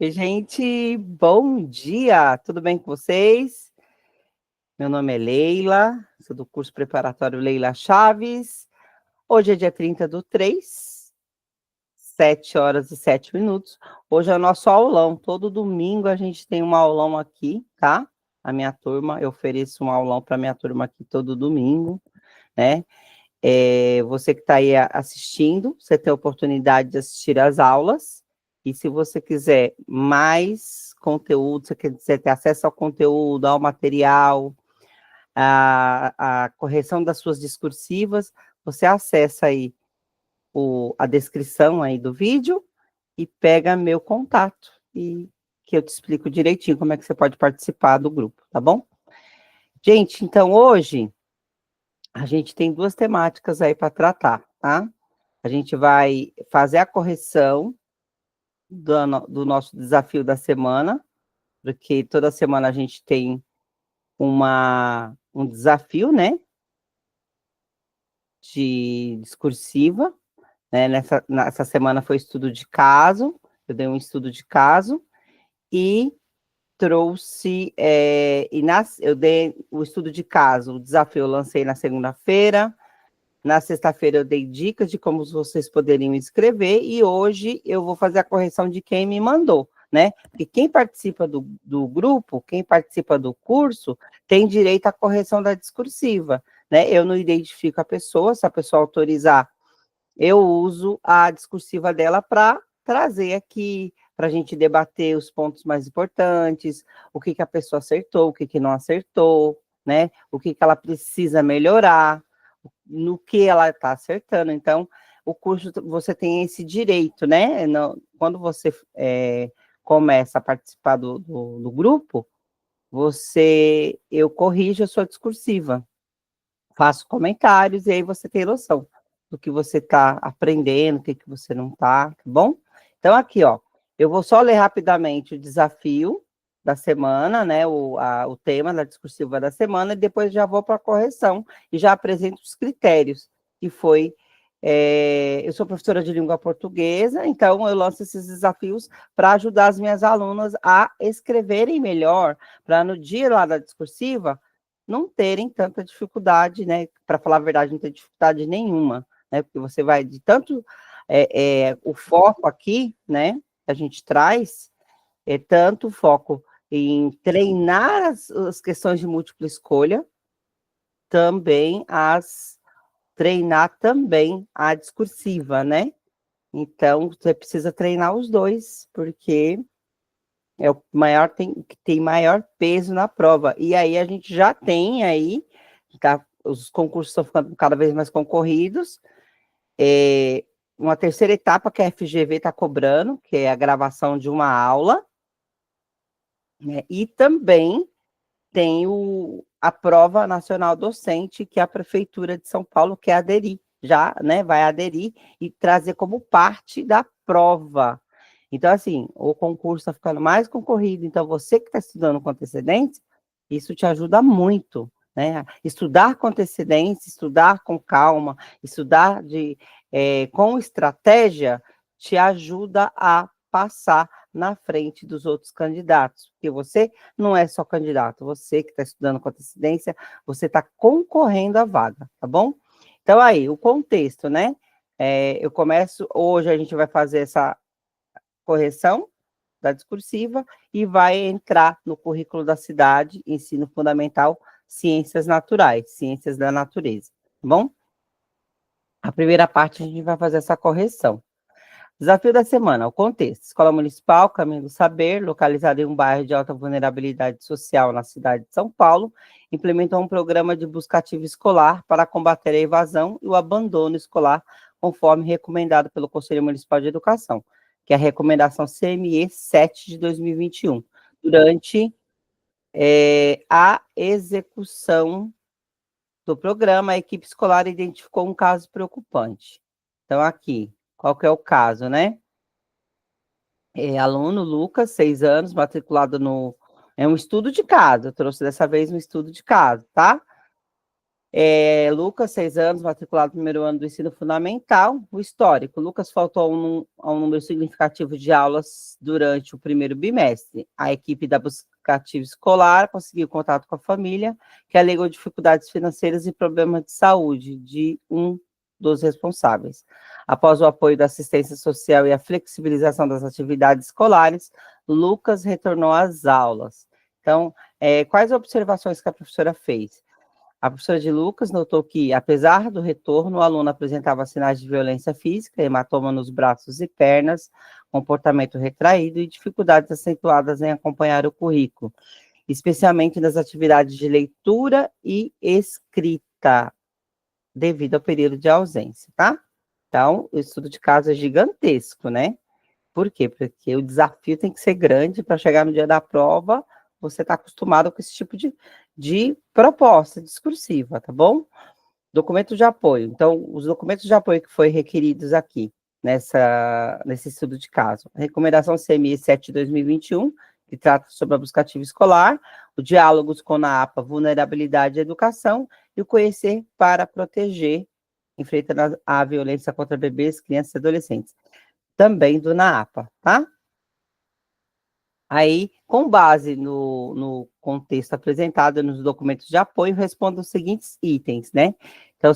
Oi, gente, bom dia, tudo bem com vocês? Meu nome é Leila, sou do curso preparatório Leila Chaves. Hoje é dia 30/3, 7h07. Hoje é o nosso aulão, todo domingo a gente tem um aulão aqui, tá? A minha turma, eu ofereço um aulão para minha turma aqui todo domingo, né? Você que está aí assistindo, você tem a oportunidade de assistir às aulas, e se você quiser mais conteúdo, se você quiser ter acesso ao conteúdo, ao material, a correção das suas discursivas, você acessa aí a descrição aí do vídeo e pega meu contato, e que eu te explico direitinho como é que você pode participar do grupo, tá bom? Gente, então hoje a gente tem duas temáticas aí para tratar, tá? A gente vai fazer a correção do nosso desafio da semana, porque toda semana a gente tem um desafio, né, de discursiva, né? Nessa semana foi estudo de caso, eu dei um estudo de caso e trouxe, eu dei o estudo de caso, o desafio eu lancei na segunda-feira. Na sexta-feira eu dei dicas de como vocês poderiam escrever, e hoje eu vou fazer a correção de quem me mandou, né? Porque quem participa do grupo, quem participa do curso, tem direito à correção da discursiva, né? Eu não identifico a pessoa, se a pessoa autorizar, eu uso a discursiva dela para trazer aqui, para a gente debater os pontos mais importantes, o que a pessoa acertou, o que não acertou, né? O que ela precisa melhorar, no que ela está acertando. Então, o curso, você tem esse direito, né? Quando você começa a participar do grupo, eu corrijo a sua discursiva, faço comentários, e aí você tem noção do que você está aprendendo, o que você não está, tá bom? Então, aqui, ó, eu vou só ler rapidamente o desafio da semana, né, o tema da discursiva da semana, e depois já vou para a correção e já apresento os critérios, que foi, eu sou professora de língua portuguesa, então eu lanço esses desafios para ajudar as minhas alunas a escreverem melhor, para no dia lá da discursiva, não terem tanta dificuldade, né? Para falar a verdade, não ter dificuldade nenhuma, né? Porque você vai de tanto o foco aqui, né? Que a gente traz tanto foco em treinar as questões de múltipla escolha, também treinar também a discursiva, né? Então, você precisa treinar os dois, porque é o maior, que tem maior peso na prova. E aí a gente já tem aí, tá, os concursos estão ficando cada vez mais concorridos, uma terceira etapa que a FGV está cobrando, que é a gravação de uma aula, né? E também tem a prova nacional docente, que a Prefeitura de São Paulo quer aderir, já, né, vai aderir e trazer como parte da prova. Então, assim, o concurso está ficando mais concorrido, então você que está estudando com antecedência, isso te ajuda muito, né? Estudar com antecedência, estudar com calma, estudar com estratégia, te ajuda a passar na frente dos outros candidatos, porque você não é só candidato, você que está estudando com antecedência, você está concorrendo à vaga, tá bom? Então, aí, o contexto, né? Eu começo, hoje a gente vai fazer essa correção da discursiva e vai entrar no currículo da cidade, ensino fundamental, ciências naturais, ciências da natureza, tá bom? A primeira parte a gente vai fazer essa correção. Desafio da semana, o contexto. Escola Municipal, Caminho do Saber, localizada em um bairro de alta vulnerabilidade social na cidade de São Paulo, implementou um programa de busca ativa escolar para combater a evasão e o abandono escolar, conforme recomendado pelo Conselho Municipal de Educação, que é a recomendação CME 7 de 2021. Durante a execução do programa, a equipe escolar identificou um caso preocupante. Então, aqui, qual que é o caso, né? Aluno Lucas, 6 anos, matriculado no... É um estudo de caso, eu trouxe dessa vez um estudo de caso, tá? Lucas, 6 anos, matriculado no primeiro ano do ensino fundamental. O histórico, Lucas faltou a um número significativo de aulas durante o primeiro bimestre. A equipe da Buscativa Escolar conseguiu contato com a família, que alegou dificuldades financeiras e problemas de saúde de um dos responsáveis. Após o apoio da assistência social e a flexibilização das atividades escolares, Lucas retornou às aulas. Então, quais observações que a professora fez? A professora de Lucas notou que, apesar do retorno, o aluno apresentava sinais de violência física, hematoma nos braços e pernas, comportamento retraído e dificuldades acentuadas em acompanhar o currículo, especialmente nas atividades de leitura e escrita, devido ao período de ausência, tá? Então, o estudo de caso é gigantesco, né? Por quê? Porque o desafio tem que ser grande para chegar no dia da prova, você está acostumado com esse tipo de proposta discursiva, tá bom? Documento de apoio. Então, os documentos de apoio que foram requeridos aqui, nesse estudo de caso. A recomendação CMI 7 de 2021, que trata sobre a busca ativa escolar, o diálogos com a APA, vulnerabilidade e educação, e o conhecer para proteger, enfrentando a violência contra bebês, crianças e adolescentes. Também do NAAPA, tá? Aí, com base no contexto apresentado nos documentos de apoio, responda os seguintes itens, né? Então,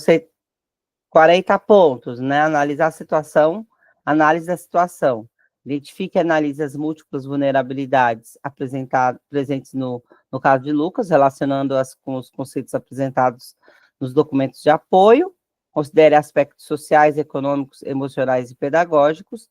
40 pontos, né? Analisar a situação, análise da situação. Identifique e analise as múltiplas vulnerabilidades presentes no caso de Lucas, relacionando-as com os conceitos apresentados nos documentos de apoio. Considere aspectos sociais, econômicos, emocionais e pedagógicos.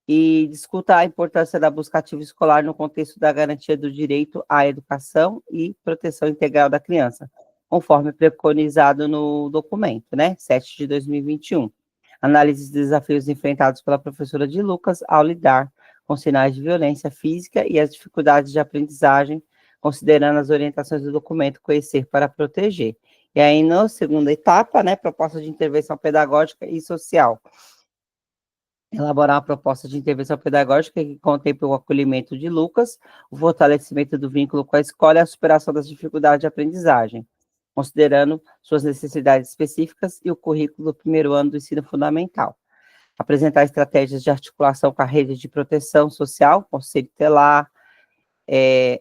E discuta a importância da busca ativa escolar no contexto da garantia do direito à educação e proteção integral da criança, conforme preconizado no documento, né, 7 de 2021. Análise dos desafios enfrentados pela professora de Lucas ao lidar com sinais de violência física e as dificuldades de aprendizagem, considerando as orientações do documento Conhecer para Proteger. E aí, na segunda etapa, né, proposta de intervenção pedagógica e social. Elaborar uma proposta de intervenção pedagógica que contemple o acolhimento de Lucas, o fortalecimento do vínculo com a escola e a superação das dificuldades de aprendizagem, considerando suas necessidades específicas e o currículo do primeiro ano do ensino fundamental. Apresentar estratégias de articulação com a rede de proteção social, conselho tutelar, eu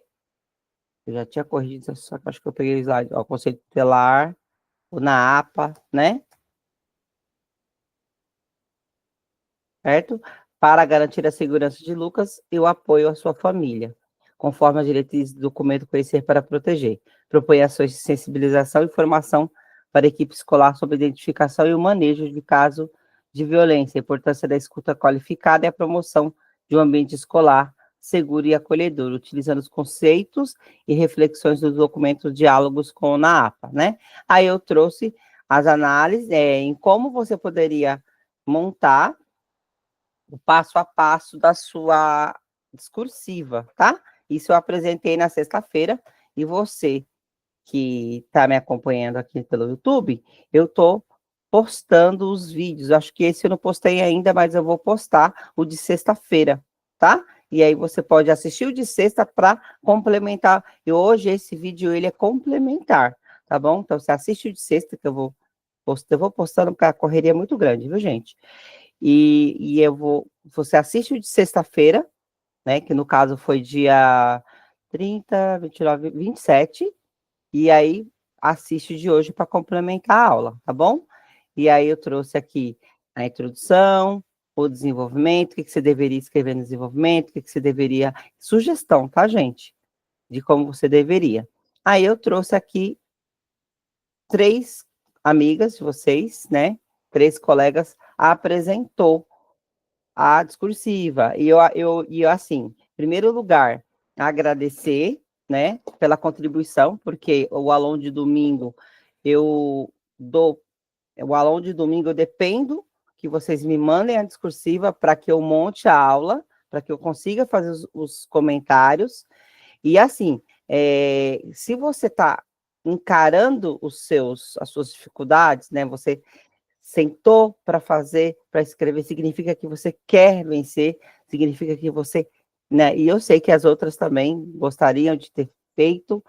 já tinha corrigido, só que acho que eu peguei o slide, o conselho tutelar, o NAAPA, né? Certo? Para garantir a segurança de Lucas e o apoio à sua família, conforme as diretrizes do documento Conhecer para Proteger. Propõe ações de sensibilização e formação para a equipe escolar sobre a identificação e o manejo de caso de violência, a importância da escuta qualificada e a promoção de um ambiente escolar seguro e acolhedor, utilizando os conceitos e reflexões dos documentos Diálogos com a NAAPA, né? Aí eu trouxe as análises em como você poderia montar o passo a passo da sua discursiva, tá? Isso eu apresentei na sexta-feira, e você que está me acompanhando aqui pelo YouTube, eu estou postando os vídeos. Acho que esse eu não postei ainda, mas eu vou postar o de sexta-feira, tá? E aí você pode assistir o de sexta para complementar. E hoje esse vídeo ele é complementar, tá bom? Então você assiste o de sexta que eu vou postando porque a correria é muito grande, viu, gente? E você assiste o de sexta-feira, né, que no caso foi dia 30, 29, 27, e aí assiste o de hoje para complementar a aula, tá bom? E aí eu trouxe aqui a introdução, o desenvolvimento, o que você deveria escrever no desenvolvimento, o que você deveria... Sugestão, tá, gente? De como você deveria. Aí eu trouxe aqui 3 amigas de vocês, né? 3 colegas apresentou a discursiva. Assim, em primeiro lugar, agradecer, né, pela contribuição, porque o aulão de domingo eu dependo que vocês me mandem a discursiva para que eu monte a aula, para que eu consiga fazer os comentários. E assim, se você está encarando as suas dificuldades, né, você sentou para fazer, para escrever, significa que você quer vencer, significa que você, né? E eu sei que as outras também gostariam de ter feito,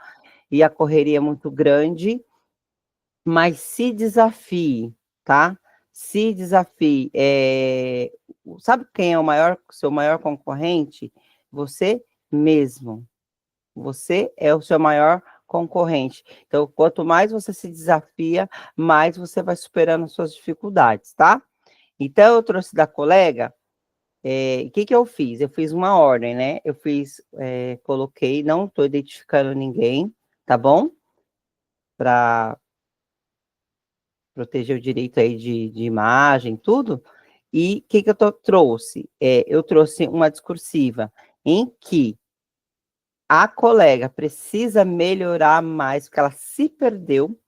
e a correria é muito grande, mas se desafie, tá? Se desafie. Sabe quem é o seu maior concorrente? Você mesmo. Você é o seu maior concorrente. Então, quanto mais você se desafia, mais você vai superando as suas dificuldades, tá? Então, eu trouxe da colega, o que que eu fiz? Eu fiz uma ordem, né? Coloquei, não estou identificando ninguém, tá bom? Para proteger o direito aí de imagem, tudo. E o que que trouxe? Eu trouxe uma discursiva em que a colega precisa melhorar mais, porque ela se perdeu,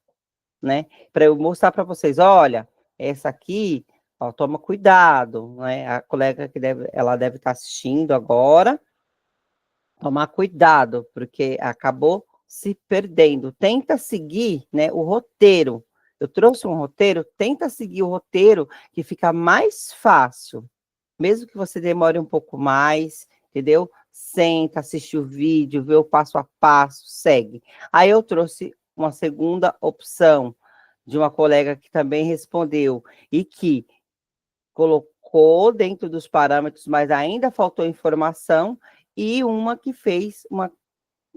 né? Para eu mostrar para vocês, olha, essa aqui, ó, toma cuidado, né? A colega ela deve estar assistindo agora, tomar cuidado, porque acabou se perdendo. Tenta seguir, né, o roteiro. Eu trouxe um roteiro, tenta seguir o roteiro que fica mais fácil, mesmo que você demore um pouco mais, entendeu? Senta, assiste o vídeo, vê o passo a passo, segue. Aí eu trouxe uma segunda opção de uma colega que também respondeu e que colocou dentro dos parâmetros, mas ainda faltou informação, e uma que fez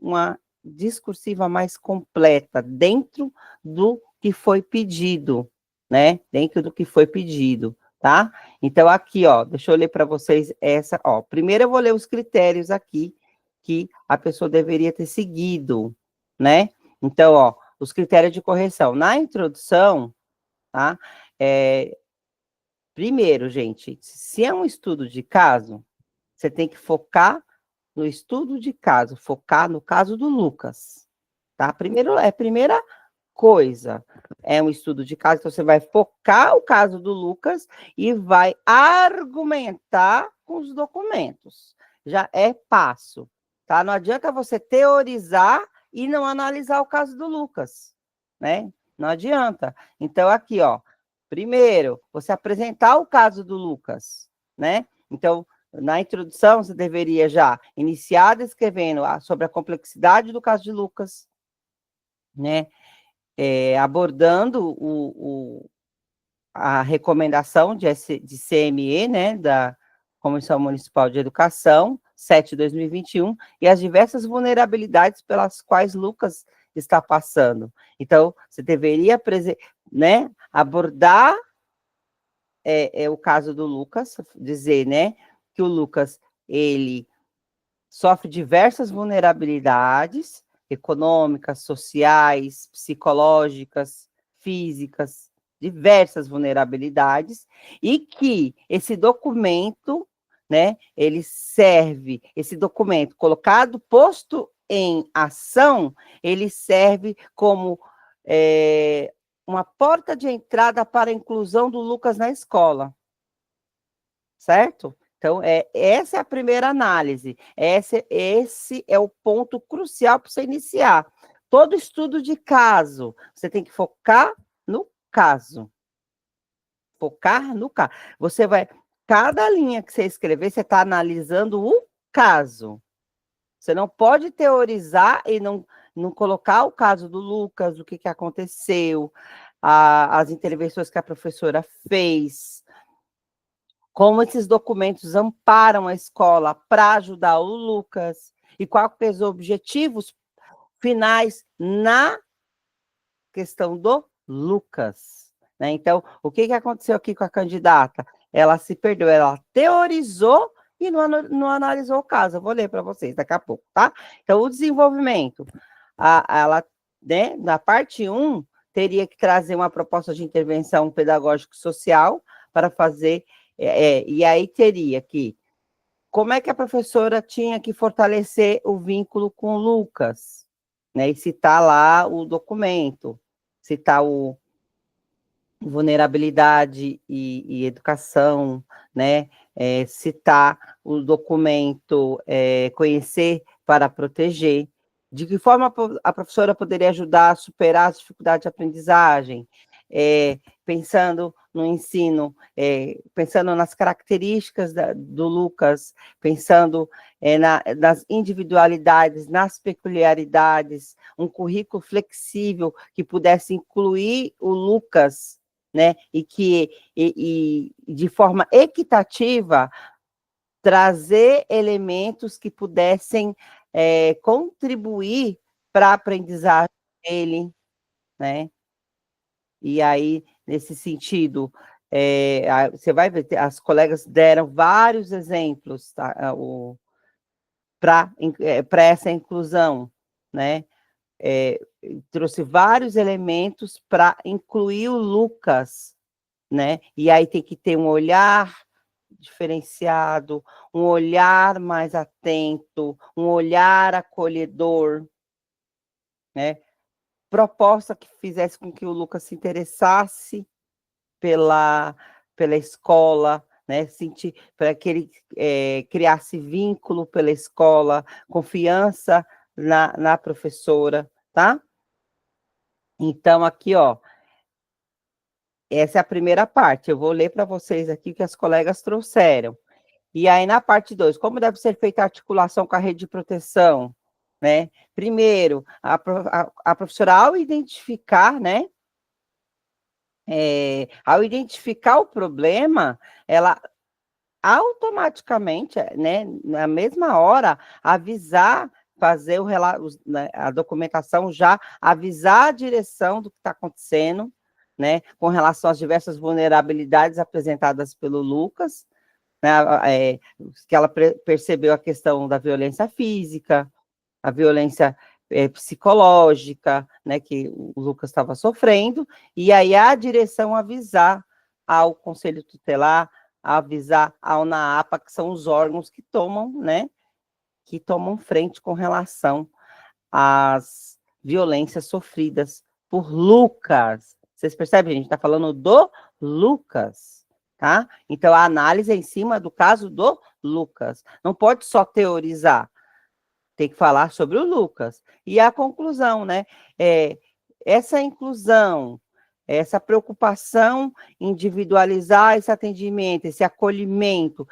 uma discursiva mais completa, dentro do que foi pedido, né? Dentro do que foi pedido, tá? Então, aqui, ó, deixa eu ler para vocês essa, ó. Primeiro eu vou ler os critérios aqui que a pessoa deveria ter seguido, né? Então, ó, os critérios de correção. Na introdução, tá? Primeiro, gente, se é um estudo de caso, você tem que focar no estudo de caso, focar no caso do Lucas, tá? Primeira coisa, é um estudo de caso, então você vai focar o caso do Lucas e vai argumentar com os documentos. Já é passo, tá? Não adianta você teorizar e não analisar o caso do Lucas, né? Não adianta. Então, aqui, ó, primeiro, você apresentar o caso do Lucas, né? Então, na introdução, você deveria já iniciar descrevendo sobre a complexidade do caso de Lucas, né? Abordando a recomendação de CME, né, da Comissão Municipal de Educação, 7/2021, e as diversas vulnerabilidades pelas quais Lucas está passando. Então, você deveria, né, abordar o caso do Lucas, dizer, né, que o Lucas, ele sofre diversas vulnerabilidades econômicas, sociais, psicológicas, físicas, diversas vulnerabilidades, e que esse documento, né, ele serve, esse documento colocado, posto em ação, ele serve como uma porta de entrada para a inclusão do Lucas na escola, certo? Então, essa é a primeira análise. Esse é o ponto crucial para você iniciar. Todo estudo de caso, você tem que focar no caso. Focar no caso. Você vai, cada linha que você escrever, você está analisando o caso. Você não pode teorizar e não colocar o caso do Lucas, o que aconteceu, as intervenções que a professora fez, como esses documentos amparam a escola para ajudar o Lucas, e quais os objetivos finais na questão do Lucas, né? Então, o que aconteceu aqui com a candidata? Ela se perdeu, ela teorizou e não analisou o caso. Eu vou ler para vocês daqui a pouco, tá? Então, o desenvolvimento, ela, né, na parte 1, teria que trazer uma proposta de intervenção pedagógico-social para fazer, e aí teria que, como é que a professora tinha que fortalecer o vínculo com o Lucas, né? E citar lá o documento, citar o vulnerabilidade e educação, né? Citar o documento, conhecer para proteger. De que forma a professora poderia ajudar a superar as dificuldades de aprendizagem? pensando no ensino, pensando nas características do Lucas, pensando nas individualidades, nas peculiaridades, um currículo flexível que pudesse incluir o Lucas, né, e de forma equitativa trazer elementos que pudessem contribuir para a aprendizagem dele, né? E aí, nesse sentido, você vai ver, as colegas deram vários exemplos, tá, para essa inclusão, né? Trouxe vários elementos para incluir o Lucas, né? E aí tem que ter um olhar diferenciado, um olhar mais atento, um olhar acolhedor, né? Proposta que fizesse com que o Lucas se interessasse pela escola, né? Sentir, para que ele criasse vínculo pela escola, confiança na professora, tá? Então, aqui, ó, essa é a primeira parte. Eu vou ler para vocês aqui o que as colegas trouxeram. E aí, na parte 2, como deve ser feita a articulação com a rede de proteção, né? Primeiro, a professora, ao identificar, né? Ao identificar o problema, ela automaticamente, né, na mesma hora, avisar, fazer né, a documentação já, avisar a direção do que está acontecendo, né, com relação às diversas vulnerabilidades apresentadas pelo Lucas, né, que ela percebeu a questão da violência física, a violência psicológica, né, que o Lucas estava sofrendo, e aí a direção avisar ao Conselho Tutelar, avisar ao NAAPA, que são os órgãos que tomam, né, que tomam frente com relação às violências sofridas por Lucas. Vocês percebem? A gente está falando do Lucas, tá? Então, a análise é em cima do caso do Lucas. Não pode só teorizar, tem que falar sobre o Lucas. E a conclusão, né? Essa inclusão, essa preocupação em individualizar esse atendimento, esse acolhimento,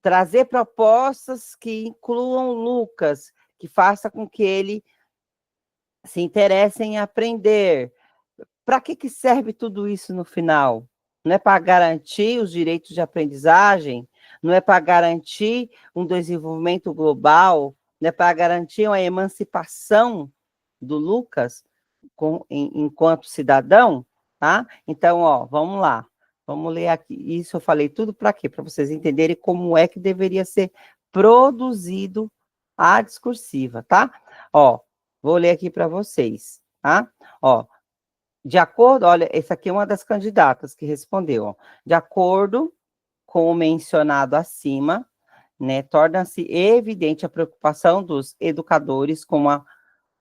trazer propostas que incluam o Lucas, que faça com que ele se interesse em aprender. Para que serve tudo isso no final? Não é para garantir os direitos de aprendizagem? Não é para garantir um desenvolvimento global? Não é para garantir uma emancipação do Lucas enquanto cidadão? Tá? Então, ó, vamos lá. Vamos ler aqui. Isso eu falei tudo para quê? Para vocês entenderem como é que deveria ser produzido a discursiva, tá? Ó, vou ler aqui para vocês, tá? Ó, de acordo, olha, essa aqui é uma das candidatas que respondeu, ó. De acordo com o mencionado acima, né, torna-se evidente a preocupação dos educadores com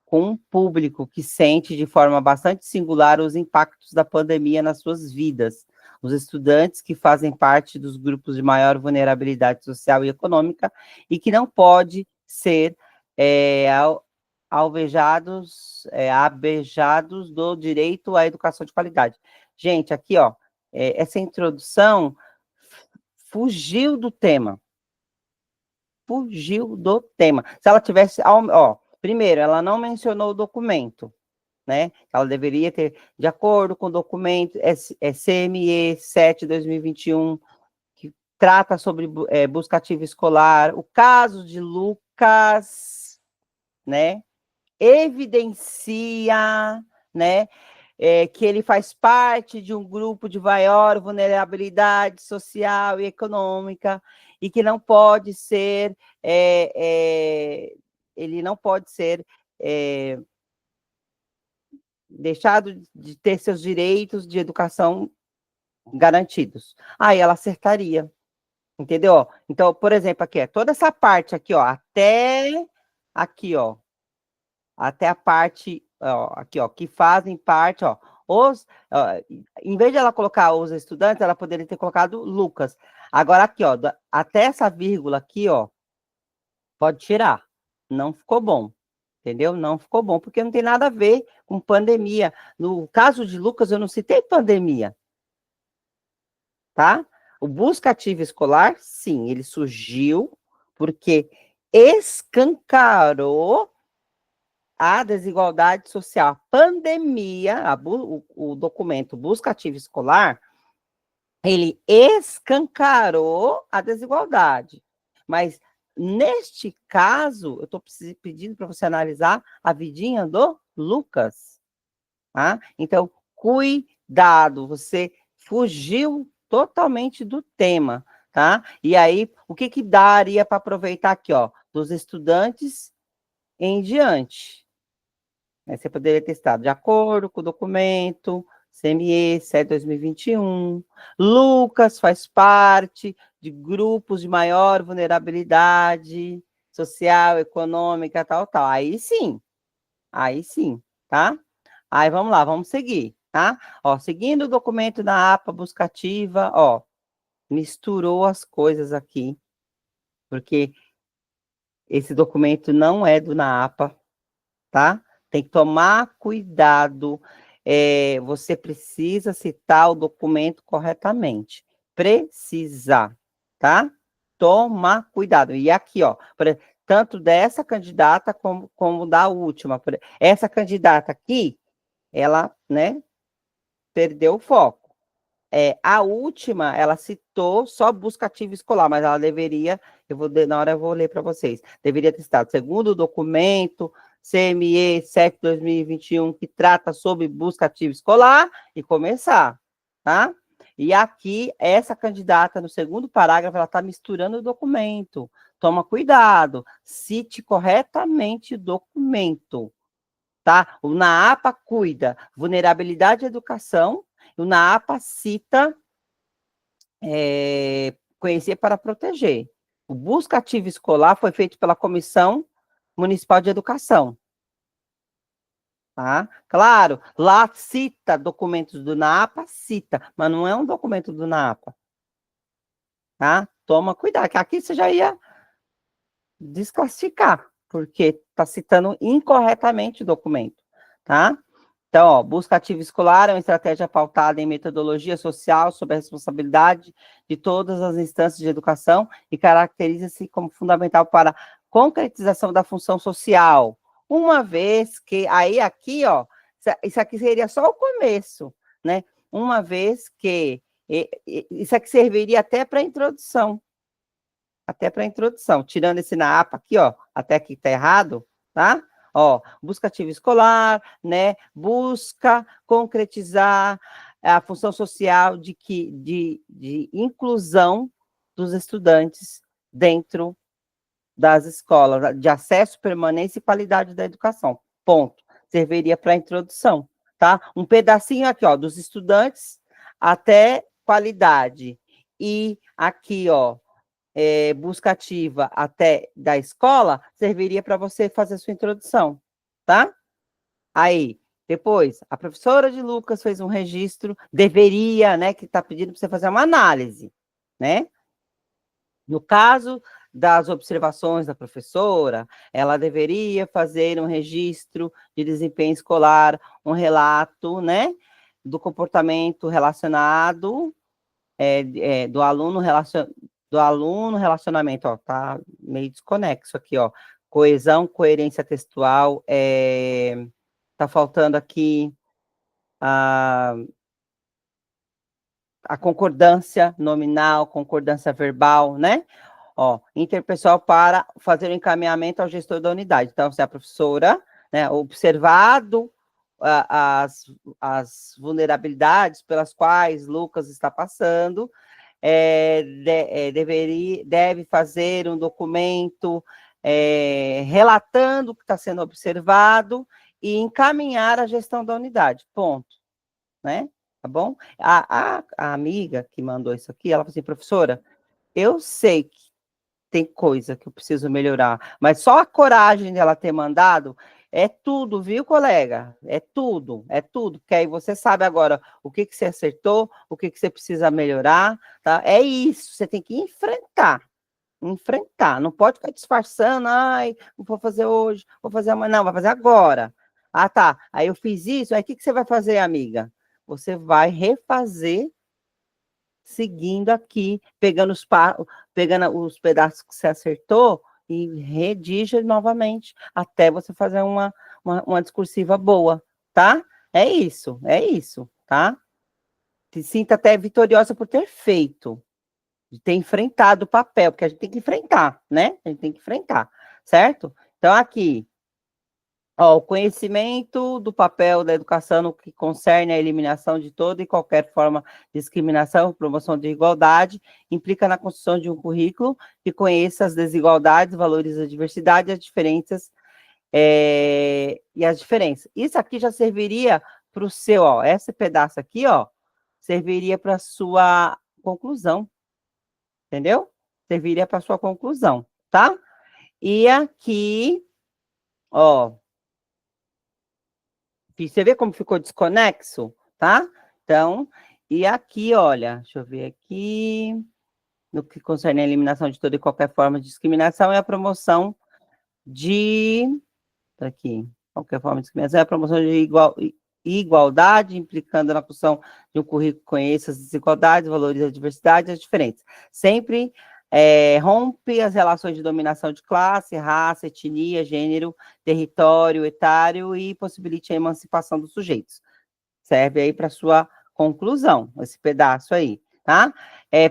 um público que sente de forma bastante singular os impactos da pandemia nas suas vidas. Os estudantes que fazem parte dos grupos de maior vulnerabilidade social e econômica e que não pode ser abejados do direito à educação de qualidade. Gente, aqui, ó, essa introdução fugiu do tema. Fugiu do tema. Se ela tivesse, ó, primeiro, ela não mencionou o documento, né? Ela deveria ter, de acordo com o documento CME 7/2021, que trata sobre busca ativa escolar, o caso de Lucas, né? Evidencia, né, que ele faz parte de um grupo de maior vulnerabilidade social e econômica e que não pode ser, ele não pode ser deixado de ter seus direitos de educação garantidos. Aí ela acertaria, entendeu? Então, por exemplo, aqui, toda essa parte aqui, ó, até aqui, ó, até a parte, ó, aqui, ó, que fazem parte, ó, ó, em vez de ela colocar os estudantes, ela poderia ter colocado Lucas. Agora aqui, ó, até essa vírgula aqui, ó, pode tirar. Não ficou bom. entendeu? Não ficou bom, porque não tem nada a ver com pandemia. No caso de Lucas, eu não citei pandemia, tá? O busca ativa escolar, sim, ele surgiu porque escancarou a desigualdade social. A pandemia, o documento busca ativa escolar, ele escancarou a desigualdade. Mas, neste caso, eu estou pedindo para você analisar a vidinha do Lucas. Tá? Então, cuidado, você fugiu totalmente do tema, tá? E aí, o que daria para aproveitar aqui, ó, dos estudantes em diante? Né? Você poderia ter estado de acordo com o documento, CME 7/2021. Lucas faz parte de grupos de maior vulnerabilidade social, econômica, tal, tal. Aí sim, tá? Aí vamos lá, vamos seguir, tá? Ó, seguindo o documento da APA buscativa, ó, misturou as coisas aqui, porque esse documento não é do NAAPA, tá? Tem que tomar cuidado. Você precisa citar o documento corretamente. Precisa, tá? Tomar cuidado. E aqui, ó, tanto dessa candidata como da última. Essa candidata aqui, ela, né, perdeu o foco. A última, ela citou só busca ativa escolar, mas ela deveria, na hora eu vou ler para vocês, deveria ter estado segundo o documento, CME 7/2021, que trata sobre busca ativa escolar, e começar, tá? E aqui, essa candidata, no segundo parágrafo, ela está misturando o documento. Toma cuidado, cite corretamente o documento, tá? O NAAPA cuida vulnerabilidade à educação, o NAAPA cita conhecer para proteger. O busca ativa escolar foi feito pela Comissão Municipal de Educação, tá? Claro, lá cita documentos do NAAPA, cita, mas não é um documento do NAAPA, tá? Toma cuidado, que aqui você já ia desclassificar, porque está citando incorretamente o documento, tá? Então, ó, busca ativa escolar é uma estratégia pautada em metodologia social sobre a responsabilidade de todas as instâncias de educação e caracteriza-se como fundamental para a concretização da função social. Uma vez que, aí aqui, ó, isso aqui seria só o começo, né? Uma vez que, isso aqui serviria até para introdução, tirando esse na APA aqui, ó, até aqui tá errado, tá? Ó, busca ativa escolar, né? Busca concretizar a função social de inclusão dos estudantes dentro das escolas, de acesso, permanência e qualidade da educação. Ponto. Serviria para introdução, tá? Um pedacinho aqui, ó, dos estudantes até qualidade. E aqui, ó, busca ativa até da escola, serviria para você fazer sua introdução, tá? Aí, depois, a professora de Lucas fez um registro, deveria, né, que está pedindo para você fazer uma análise, né? No caso das observações da professora, ela deveria fazer um registro de desempenho escolar, um relato, né, do comportamento relacionado, do aluno, relacionamento, ó, tá meio desconexo aqui, ó, coesão, coerência textual, tá faltando aqui a concordância nominal, concordância verbal, né? Ó, interpessoal para fazer o encaminhamento ao gestor da unidade. Então, se a professora, né, observado as vulnerabilidades pelas quais Lucas está passando, deve fazer um documento relatando o que está sendo observado e encaminhar a gestão da unidade, ponto, né? Tá bom? A amiga que mandou isso aqui, ela falou assim, professora, eu sei que tem coisa que eu preciso melhorar, mas só a coragem dela ter mandado é tudo, viu, colega? É tudo, porque aí você sabe agora o que você acertou, o que você precisa melhorar, tá? É isso, você tem que enfrentar, enfrentar. Não pode ficar disfarçando, ai, não vou fazer hoje, vou fazer amanhã. Não, vai fazer agora. Ah, tá. Aí eu fiz isso, aí o que você vai fazer, amiga? Você vai refazer seguindo aqui, pegando os pedaços que você acertou e redige novamente, até você fazer uma discursiva boa, tá? É isso, tá? Se sinta até vitoriosa por ter feito, de ter enfrentado o papel, porque a gente tem que enfrentar, né? A gente tem que enfrentar, certo? Então, aqui, ó, o conhecimento do papel da educação no que concerne a eliminação de toda e qualquer forma de discriminação, promoção de igualdade, implica na construção de um currículo que conheça as desigualdades, valorize a diversidade e as diferenças, e as diferenças. Isso aqui já serviria para o seu, ó, esse pedaço aqui, ó, serviria para a sua conclusão, entendeu? Serviria para a sua conclusão, tá? E aqui, ó, você vê como ficou desconexo, tá? Então, e aqui, olha, deixa eu ver aqui, no que concerne a eliminação de toda e qualquer forma de discriminação é a promoção de, tá aqui, qualquer forma de discriminação é a promoção de igualdade, implicando na construção de um currículo que conheça as desigualdades, valorize a diversidade e as diferenças. Sempre rompe as relações de dominação de classe, raça, etnia, gênero, território, etário e possibilite a emancipação dos sujeitos. Serve aí para sua conclusão, esse pedaço aí, tá?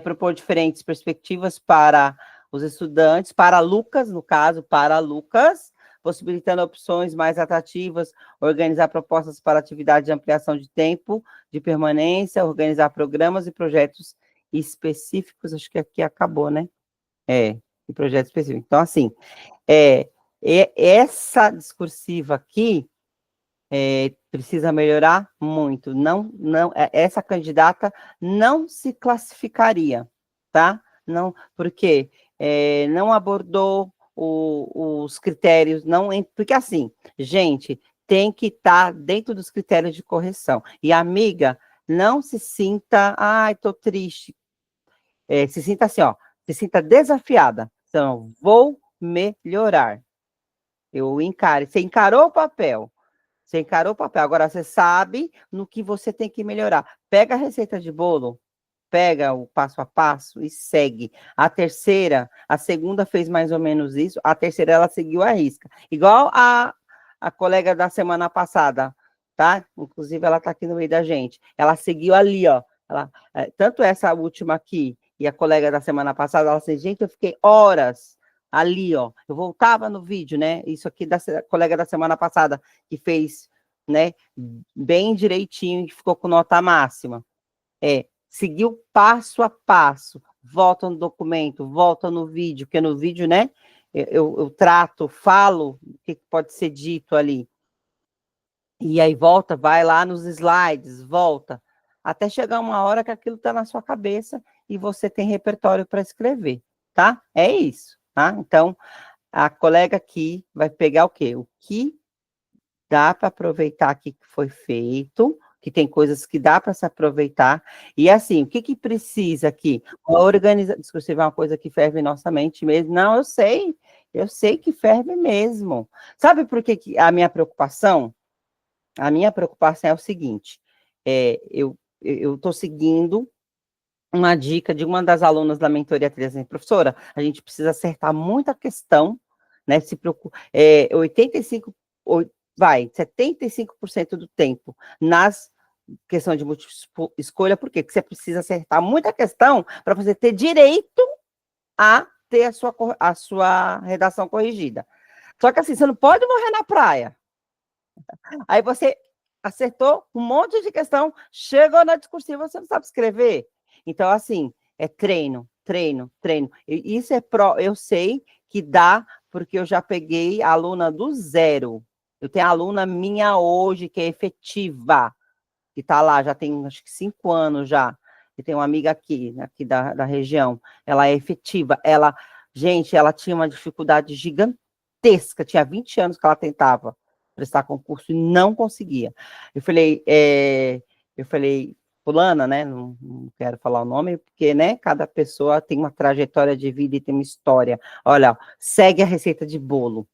Propor diferentes perspectivas para os estudantes, para Lucas, no caso, para Lucas, possibilitando opções mais atrativas, organizar propostas para atividades de ampliação de tempo, de permanência, organizar programas e projetos específicos, acho que aqui acabou, né? E projetos específicos. Então, assim, essa discursiva aqui precisa melhorar muito. Essa candidata não se classificaria, tá? Não, porque não abordou os critérios, porque assim, gente, tem que estar dentro dos critérios de correção. E amiga, não se sinta, ai, tô triste. Se sinta assim, ó, se sinta desafiada. Então, vou melhorar. Você encarou o papel. Você encarou o papel, agora você sabe no que você tem que melhorar. Pega a receita de bolo, pega o passo a passo e segue. A segunda fez mais ou menos isso, a terceira ela seguiu a risca. Igual a colega da semana passada, tá? Inclusive ela tá aqui no meio da gente. Ela seguiu ali, ó. Tanto essa última aqui e a colega da semana passada, ela disse, gente, eu fiquei horas ali, ó, eu voltava no vídeo, né, isso aqui da colega da semana passada, que fez, né, bem direitinho, que ficou com nota máxima, seguiu passo a passo, volta no documento, volta no vídeo, porque no vídeo, né, eu trato, falo o que pode ser dito ali, e aí volta, vai lá nos slides, volta, até chegar uma hora que aquilo está na sua cabeça e você tem repertório para escrever, tá? É isso, tá? Então, a colega aqui vai pegar o quê? O que dá para aproveitar aqui que foi feito, que tem coisas que dá para se aproveitar, e assim, o que precisa aqui? Discursiva é uma coisa que ferve em nossa mente mesmo. Não, eu sei que ferve mesmo. Sabe por que a minha preocupação? A minha preocupação é o seguinte, eu estou seguindo uma dica de uma das alunas da mentoria 3, professora, a gente precisa acertar muita questão, né, 75% do tempo nas questões de múltipla escolha, por quê? Porque você precisa acertar muita questão para você ter direito a ter a sua redação corrigida. Só que assim, você não pode morrer na praia. Aí você acertou um monte de questão, chegou na discursiva, você não sabe escrever. Então, assim, é treino, treino, treino. Isso eu sei que dá, porque eu já peguei a aluna do zero. Eu tenho a aluna minha hoje, que é efetiva, que está lá, já tem acho que 5 anos já. E tem uma amiga aqui da região. Ela é efetiva. Gente, ela tinha uma dificuldade gigantesca, tinha 20 anos que ela tentava prestar concurso e não conseguia. Eu falei, fulana, né? Não quero falar o nome, porque, né, cada pessoa tem uma trajetória de vida e tem uma história. Olha, segue a receita de bolo.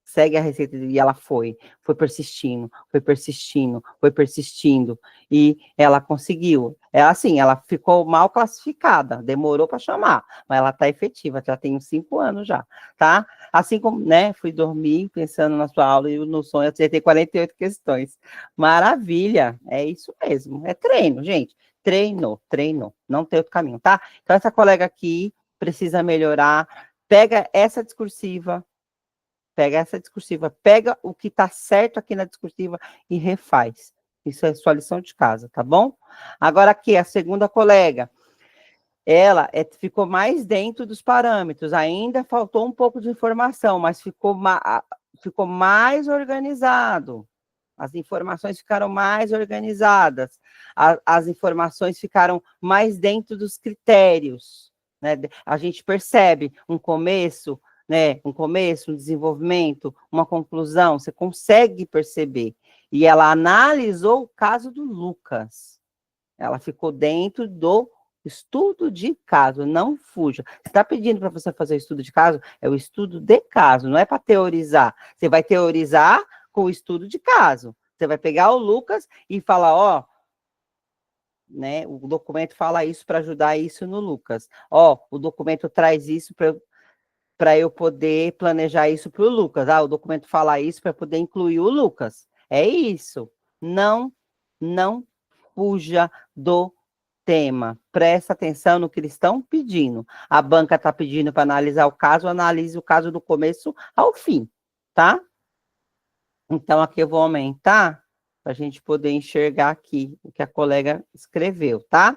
Segue a receita e ela foi persistindo, foi persistindo, foi persistindo, e ela conseguiu. É assim, ela ficou mal classificada, demorou para chamar, mas ela está efetiva, já tem uns 5 anos já, tá? Assim como, né, fui dormir pensando na sua aula e no sonho eu acertei 48 questões. Maravilha, é isso mesmo, é treino, gente. Treino, não tem outro caminho, tá? Então, essa colega aqui precisa melhorar, pega essa discursiva, pega o que está certo aqui na discursiva e refaz. Isso é sua lição de casa, tá bom? Agora aqui, a segunda colega, ela ficou mais dentro dos parâmetros, ainda faltou um pouco de informação, mas ficou mais organizado. As informações ficaram mais organizadas, as informações ficaram mais dentro dos critérios, né? A gente percebe um começo, né? Um começo, um desenvolvimento, uma conclusão, você consegue perceber. E ela analisou o caso do Lucas. Ela ficou dentro do estudo de caso, não fuja. Você está pedindo para você fazer o estudo de caso? É o estudo de caso, não é para teorizar. Você vai teorizar com o estudo de caso. Você vai pegar o Lucas e falar, ó, né, o documento fala isso para ajudar isso no Lucas. Ó, o documento traz isso para eu poder planejar isso para o Lucas. Ah, o documento fala isso para poder incluir o Lucas. É isso. Não fuja do tema. Presta atenção no que eles estão pedindo. A banca está pedindo para analisar o caso, analise o caso do começo ao fim, tá? Então, aqui eu vou aumentar para a gente poder enxergar aqui o que a colega escreveu, tá?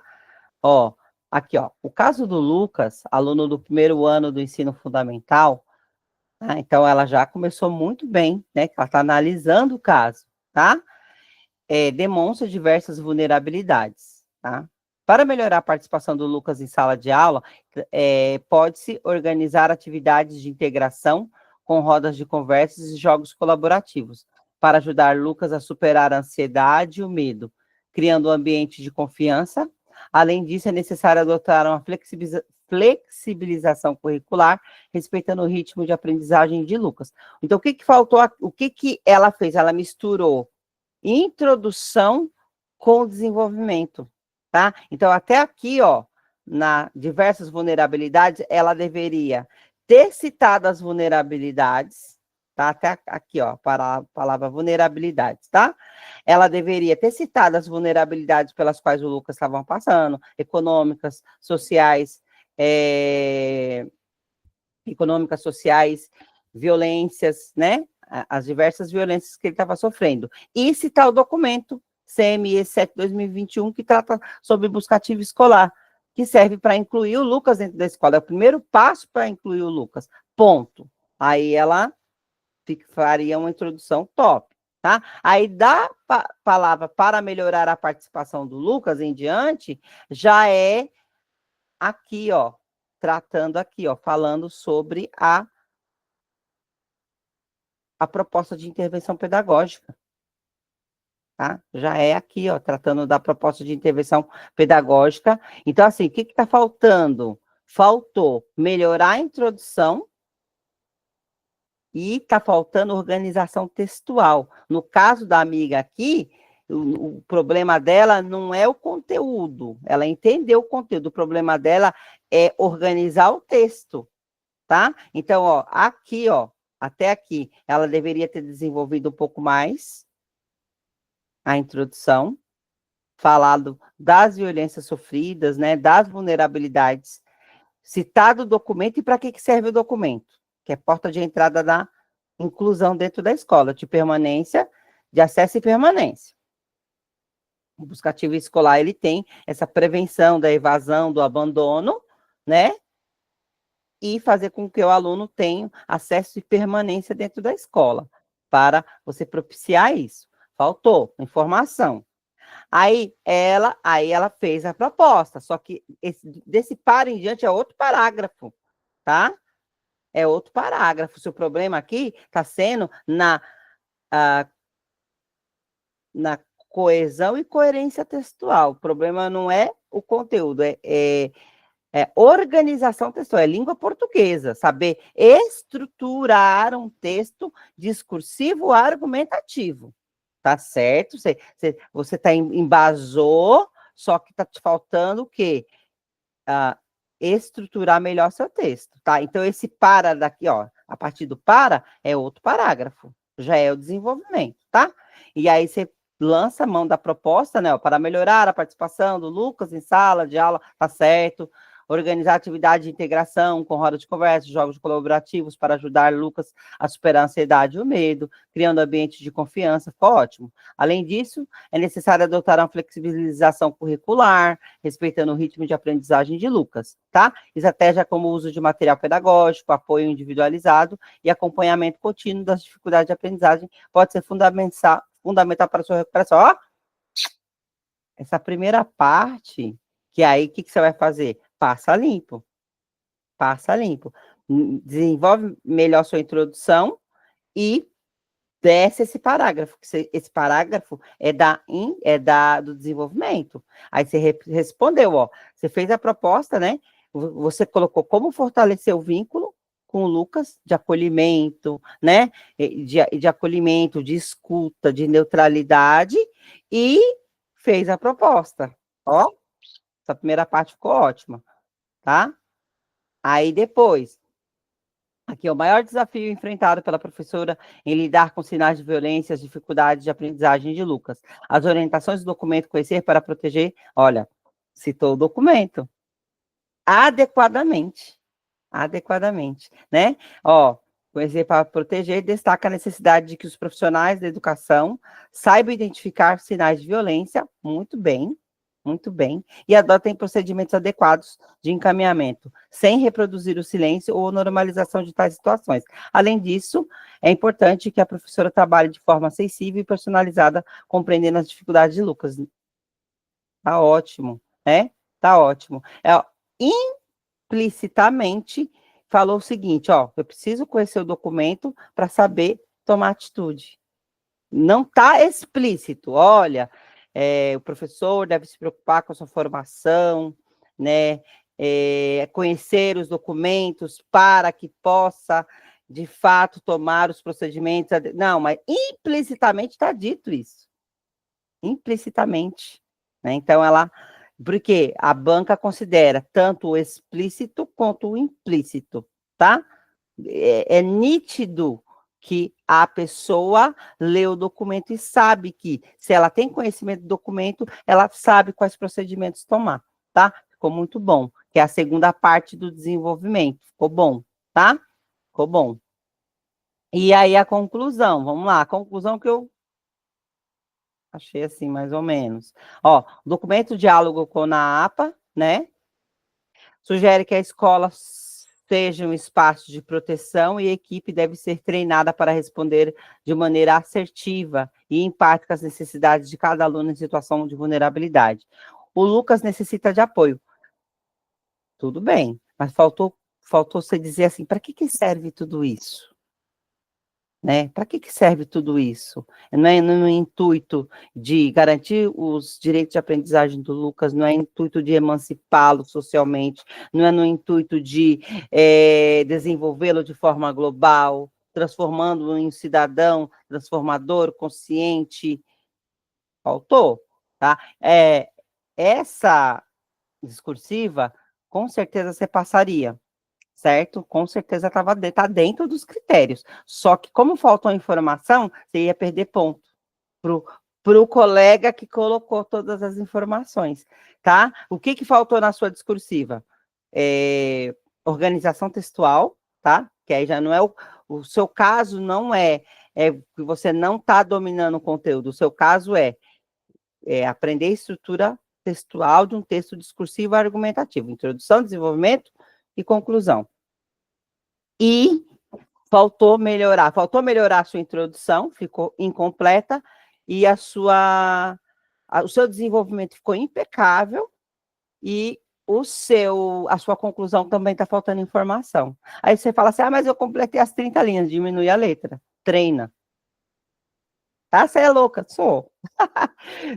Ó, aqui, ó. O caso do Lucas, aluno do primeiro ano do ensino fundamental, tá? Então ela já começou muito bem, né? Ela está analisando o caso, tá? Demonstra diversas vulnerabilidades, tá? Para melhorar a participação do Lucas em sala de aula, pode-se organizar atividades de integração com rodas de conversas e jogos colaborativos, para ajudar Lucas a superar a ansiedade e o medo, criando um ambiente de confiança. Além disso, é necessário adotar uma flexibilização curricular, respeitando o ritmo de aprendizagem de Lucas. Então, o que faltou? O que ela fez? Ela misturou introdução com desenvolvimento, tá? Então, até aqui, ó, na diversas vulnerabilidades, ela deveria ter citado as vulnerabilidades, tá? Até aqui, ó, para a palavra vulnerabilidades, tá? Ela deveria ter citado as vulnerabilidades pelas quais o Lucas estava passando, econômicas, sociais, violências, né? As diversas violências que ele estava sofrendo. E citar o documento CME 7/2021, que trata sobre busca ativa escolar, que serve para incluir o Lucas dentro da escola. É o primeiro passo para incluir o Lucas. Ponto. Aí ela faria uma introdução top, tá? Aí da palavra para melhorar a participação do Lucas em diante, já é aqui, ó, tratando aqui, ó, falando sobre a proposta de intervenção pedagógica, tá? Já é aqui, ó, tratando da proposta de intervenção pedagógica. Então, assim, o que está faltando? Faltou melhorar a introdução e está faltando organização textual. No caso da amiga aqui, o problema dela não é o conteúdo, ela entendeu o conteúdo, o problema dela é organizar o texto, tá? Então, ó, aqui, ó, até aqui, ela deveria ter desenvolvido um pouco mais a introdução, falado das violências sofridas, né, das vulnerabilidades, citado o documento e para que serve o documento, que é porta de entrada da inclusão dentro da escola, de permanência, de acesso e permanência. O buscativo escolar, ele tem essa prevenção da evasão, do abandono, né, e fazer com que o aluno tenha acesso e permanência dentro da escola, para você propiciar isso. Faltou informação. Aí ela fez a proposta, só que desse para em diante é outro parágrafo, tá? É outro parágrafo. Seu problema aqui está sendo na coesão e coerência textual. O problema não é o conteúdo, é organização textual, é língua portuguesa, saber estruturar um texto discursivo argumentativo. Tá certo? Você tá embasou, só que tá te faltando o quê? Estruturar melhor seu texto, tá? Então, esse para daqui, ó, a partir do para, é outro parágrafo, já é o desenvolvimento, tá? E aí você lança a mão da proposta, né, ó, para melhorar a participação do Lucas em sala de aula, tá certo? Organizar atividade de integração com roda de conversa, jogos colaborativos para ajudar Lucas a superar a ansiedade e o medo, criando ambiente de confiança, ficou ótimo. Além disso, é necessário adotar uma flexibilização curricular, respeitando o ritmo de aprendizagem de Lucas, tá? Estratégia como o uso de material pedagógico, apoio individualizado e acompanhamento contínuo das dificuldades de aprendizagem pode ser fundamental para a sua recuperação. Ó, essa primeira parte, que aí, o que você vai fazer? Passa limpo. Passa limpo. Desenvolve melhor sua introdução e desce esse parágrafo, que esse parágrafo do desenvolvimento. Aí você respondeu, ó, você fez a proposta, né? Você colocou como fortalecer o vínculo com o Lucas, de acolhimento, né? De acolhimento, de escuta, de neutralidade, e fez a proposta. Ó, essa primeira parte ficou ótima, tá? Aí depois, aqui é o maior desafio enfrentado pela professora em lidar com sinais de violência, as dificuldades de aprendizagem de Lucas. As orientações do documento conhecer para proteger, olha, citou o documento. Adequadamente, né? Ó, conhecer para proteger, destaca a necessidade de que os profissionais da educação saibam identificar sinais de violência, muito bem, e adotem procedimentos adequados de encaminhamento, sem reproduzir o silêncio ou normalização de tais situações. Além disso, é importante que a professora trabalhe de forma acessível e personalizada, compreendendo as dificuldades de Lucas. Tá ótimo, né? Tá ótimo. Implicitamente, falou o seguinte, ó, eu preciso conhecer o documento para saber tomar atitude. Não está explícito, olha, o professor deve se preocupar com a sua formação, né, conhecer os documentos para que possa, de fato, tomar os procedimentos. Não, mas implicitamente está dito isso. Implicitamente. Né? Então, porque a banca considera tanto o explícito quanto o implícito, tá? É nítido que a pessoa lê o documento e sabe que, se ela tem conhecimento do documento, ela sabe quais procedimentos tomar, tá? Ficou muito bom, que é a segunda parte do desenvolvimento. Ficou bom, tá? Ficou bom. E aí a conclusão, vamos lá, a conclusão que eu achei assim, mais ou menos. Ó, documento diálogo com a APA, né? Sugere que a escola seja um espaço de proteção e a equipe deve ser treinada para responder de maneira assertiva e empática às necessidades de cada aluno em situação de vulnerabilidade. O Lucas necessita de apoio. Tudo bem, mas faltou você dizer assim, para que serve tudo isso? Né? Para que serve tudo isso? Não é no intuito de garantir os direitos de aprendizagem do Lucas, não é no intuito de emancipá-lo socialmente, não é no intuito de desenvolvê-lo de forma global, transformando-o em um cidadão transformador, consciente. Faltou, tá? Essa discursiva, com certeza você passaria, certo? Com certeza tá dentro dos critérios. Só que, como faltou informação, você ia perder ponto para o colega que colocou todas as informações, tá? O que faltou na sua discursiva? Organização textual, tá? Que aí já não é o seu caso, não que você não está dominando o conteúdo, o seu caso é aprender a estrutura textual de um texto discursivo argumentativo, introdução, desenvolvimento e conclusão. E faltou melhorar a sua introdução, ficou incompleta, e o seu desenvolvimento ficou impecável, e a sua conclusão também está faltando informação. Aí você fala assim, mas eu completei as 30 linhas, diminui a letra, treina. Tá? Você é louca? Sou.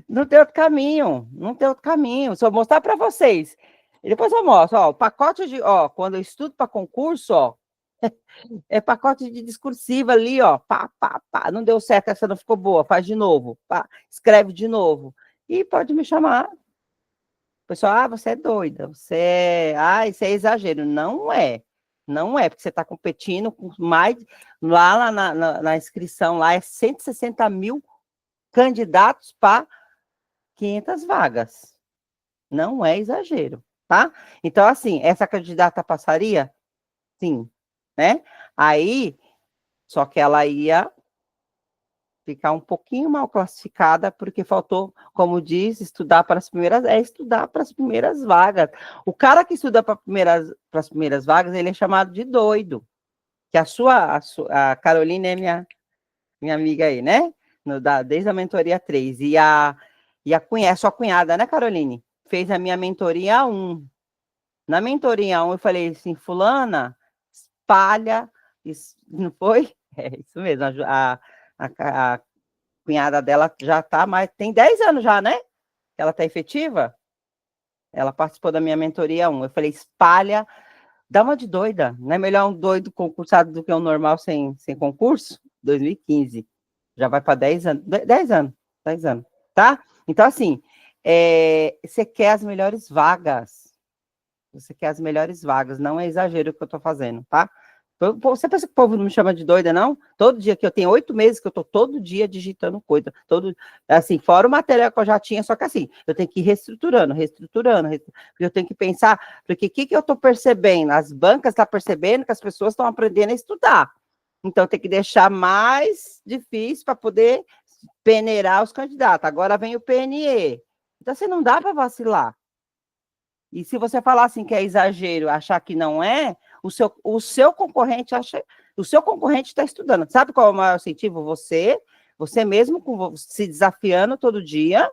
Não tem outro caminho, não tem outro caminho. Se eu mostrar para vocês, e depois eu mostro, ó, o pacote de, ó, quando eu estudo para concurso, ó, é pacote de discursiva ali, ó, pá, pá, pá, não deu certo, essa não ficou boa, faz de novo, pá, escreve de novo. E pode me chamar. O pessoal, ah, você é doida, isso é exagero. Não é, não é, porque você está competindo com mais, lá na inscrição, lá é 160 mil candidatos para 500 vagas. Não é exagero, tá? Então, assim, essa candidata passaria? Sim, né? Aí, só que ela ia ficar um pouquinho mal classificada, porque faltou, como diz, estudar para as primeiras vagas. O cara que estuda para as primeiras vagas, ele é chamado de doido. Que a Carolina é minha amiga aí, né? Desde a mentoria 3. Sua cunhada, né, Caroline? Fez a minha mentoria 1. Na mentoria 1, eu falei assim, fulana, espalha, isso, não foi? É isso mesmo, a cunhada dela já está, mas tem 10 anos já, né? Ela está efetiva. Ela participou da minha mentoria 1. Eu falei, espalha, dá uma de doida. Não é melhor um doido concursado do que um normal sem concurso? 2015. Já vai para 10 anos. 10 anos. 10 anos. Tá? Então, assim, você quer as melhores vagas. Você quer as melhores vagas. Não é exagero o que eu estou fazendo, tá? Você pensa que o povo não me chama de doida, não? Todo dia que eu tenho 8 meses que eu estou todo dia digitando coisa, assim, fora o material que eu já tinha, só que assim, eu tenho que ir reestruturando, porque eu tenho que pensar, porque o que eu estou percebendo? As bancas estão percebendo que as pessoas estão aprendendo a estudar. Então, tem que deixar mais difícil para poder peneirar os candidatos. Agora vem o PNE. Então, você não dá para vacilar. E se você falar assim que é exagero, achar que não é, o seu concorrente está estudando. Sabe qual é o maior incentivo? Você mesmo se desafiando todo dia,